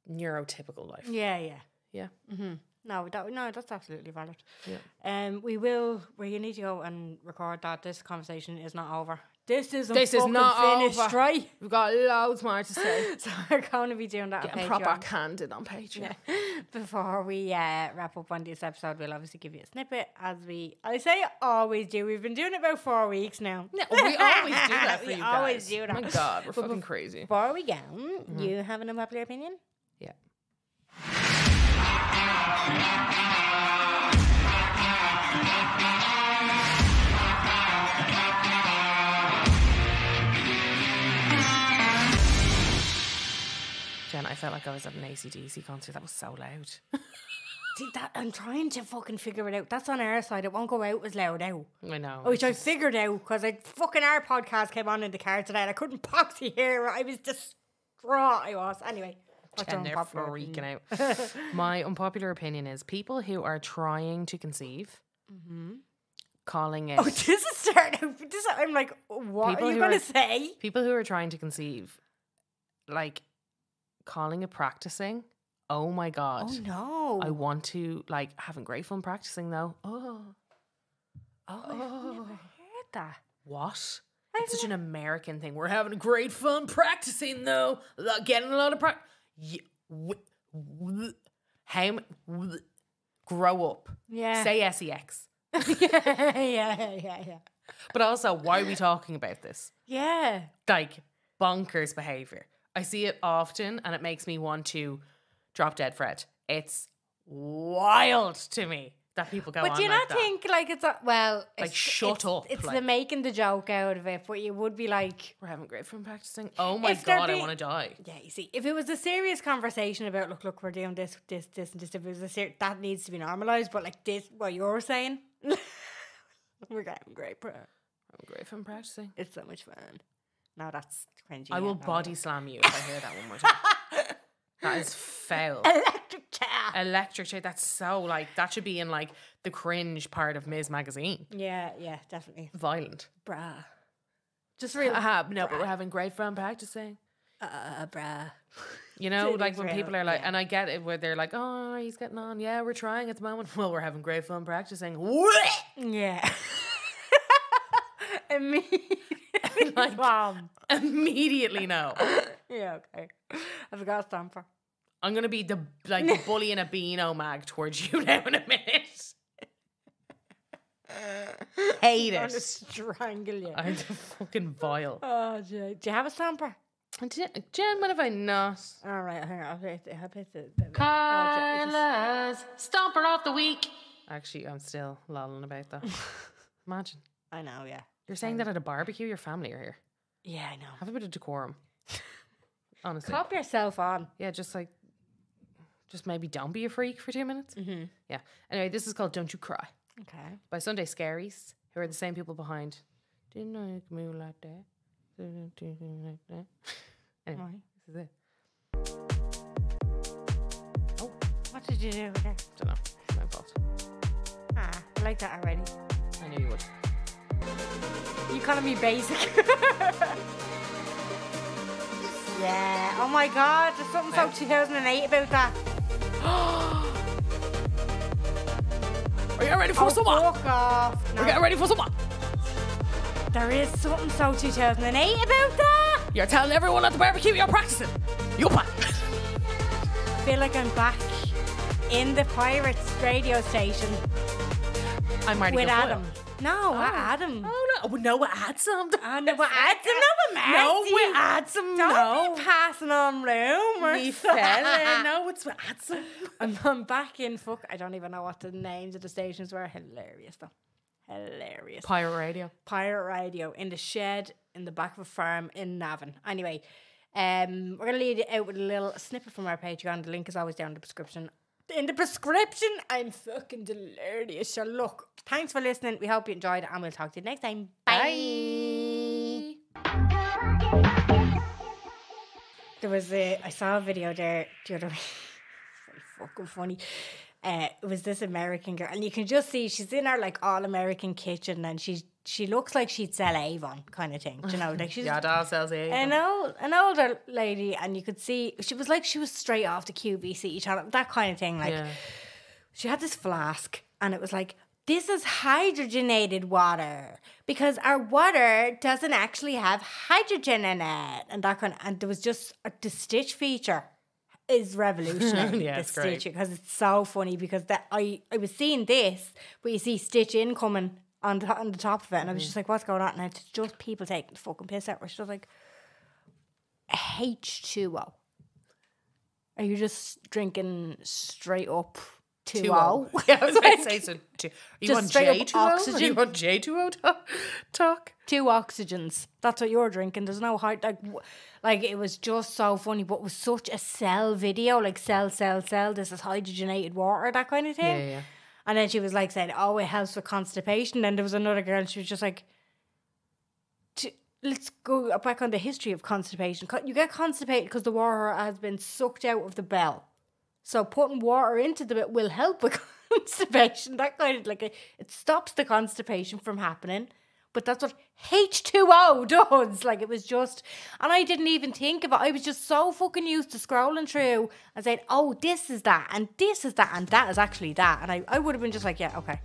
Neurotypical life. Yeah, yeah. Yeah. Mm-hmm. No, that's absolutely valid. Yeah. We you need to go and record that. This conversation is not over. This is not finished, over. right? We've got loads more to say. So we're going to be doing that on Getting Patreon. proper candid on Patreon. Yeah. Before we wrap up on this episode, we'll obviously give you a snippet, as I say always do. We've been doing it about 4 weeks now. Yeah, we always do that for We you guys. always do that. Oh my God, we're fucking crazy. Before we go, you have an unpopular opinion? Yeah. Jen, I felt like I was at an AC/DC concert. That was so loud. See, that I'm trying to fucking figure it out. That's on our side. It won't go out as loud out. I know. Which I figured out because our podcast came on in the car today and I couldn't possibly hear it. I was distraught. I was. Anyway. Jen, they're freaking out. My unpopular opinion is people who are trying to conceive, calling it... Oh, this is starting out. I'm like, what People are you who going to are- say? People who are trying to conceive, like, calling it practicing. Oh my God. Oh, no. I want to, like, having great fun practicing though. Oh. I've never heard that. What? It's such an American thing. We're having great fun practicing though. Getting a lot of practice. Grow up. Yeah. Say sex. yeah. But also, why are we talking about this? Yeah. Like, bonkers behavior. I see it often and it makes me want to drop dead Fred. It's wild to me that people go on But do you like not that. think, like, it's a, well... Like, shut up, It's like. the making the joke out of it, but you would be like... We're having great fun practicing. Oh my If there God, I be- want to die. Yeah, you see, if it was a serious conversation about, look, we're doing this, and this, if it was that needs to be normalised, but like this, what you're saying, we're getting great. Having great fun practicing. It's so much fun. No, that's cringy. I will yeah, no. body slam you if I hear that one more time. That is foul. Electric chair. Electric chair. That's so, like, that should be in, like, the cringe part of Ms. Magazine. Yeah, definitely. Violent. Brah. Just real. No, but we're having great fun practicing. Brah. You know, It like is when real, people are like, yeah. and I get it where they're like, oh, he's getting on. Yeah, we're trying at the moment. Well, we're having great fun practicing. Yeah. Immediately. Like, Bomb. immediately no. Yeah, okay. I forgot to stamp her. I'm going to be the bully in a Beano mag towards you now in a minute. Hate I'm going to it. strangle you. I'm fucking vile. Oh, Jay. Do you have a stamper? Jen, what have I not? All right, hang on. I'll put the Kyla's Stomper of the Week. Actually, I'm still lolling about that. Imagine. I know, yeah. You're saying that at a barbecue, your family are here. Yeah, I know. Have a bit of decorum. Honestly. Cop yourself on. Yeah, just maybe don't be a freak for 2 minutes. Mm-hmm. Yeah. Anyway, this is called Don't You Cry Okay. by Sunday Scaries, who are the same people behind Didn't I Move Like That? Like that. Anyway, Right. this is it. Oh, what did you do there? Don't know. It's my fault. Ah, I like that already. I knew you would. You calling me basic? Yeah. Oh my God, there's something so 2008 about that. Are you ready for someone? Fuck off. No. We're getting ready for someone. There is something so 2008 about that. You're telling everyone at the barbecue you're practicing. You back. I feel like I'm back in the Pirates radio station I'm Marty with Guilfoyle. Adam. No, Adam. Oh no! Oh, no, Adam. I know what Adam. No, No, we add some. Don't be passing on Me rumours. fella. No, it's with add some. I'm back in I don't even know what the names of the stations were. Hilarious though. Hilarious. Pirate radio. Pirate radio in the shed in the back of a farm in Navan. Anyway, we're going to lead it out with a little snippet from our Patreon. The link is always down in the description. In the prescription, I'm fucking delirious. So look, thanks for listening. We hope you enjoyed it and we'll talk to you next time. Bye. I saw a video there the other week. Very fucking funny. It was this American girl, and you can just see she's in her like all American kitchen, and she looks like she'd sell Avon kind of thing. Do you know, like she's that sells Avon. an older lady, and you could see she was straight off the QVC channel, that kind of thing. Like she had this flask, and it was like, this is hydrogenated water because our water doesn't actually have hydrogen in it, and that kind of, and there was just the stitch feature is revolutionary. Yeah, the it's great. stitching, because it's so funny, because that I was seeing this, but you see stitch in coming on the top of it, and I was just like, what's going on? And it's just people taking the fucking piss out. She's like, H2O. Are you just drinking straight up 2O? Yeah, I was going to say so. Are you Just on straight up J2O? oxygen. Are you on J2O talk? 2 oxygens. That's what you're drinking. There's no height. Like it was just so funny, but it was such a cell video, like cell. This is hydrogenated water, that kind of thing. Yeah. And then she was like saying, oh, it helps with constipation. Then there was another girl, and she was just like, let's go back on the history of constipation. You get constipated because the water has been sucked out of the bell. So putting water into the bell will help with constipation. That kind of it stops the constipation from happening. But that's what H2O does. Like, it was just, and I didn't even think of it. I was just so fucking used to scrolling through and saying, oh, this is that, and this is that, and that is actually that. And I would have been just like, yeah, okay.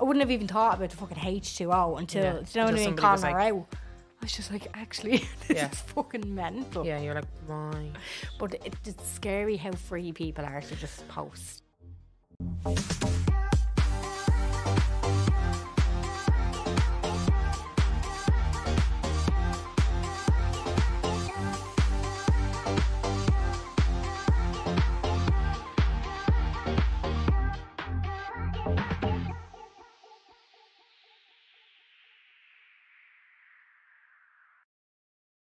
I wouldn't have even thought about the fucking H2O until, do you know what I mean, calling her out. I was just like, actually, this is fucking mental. Yeah, you're like, why? But it's scary how free people are to just post.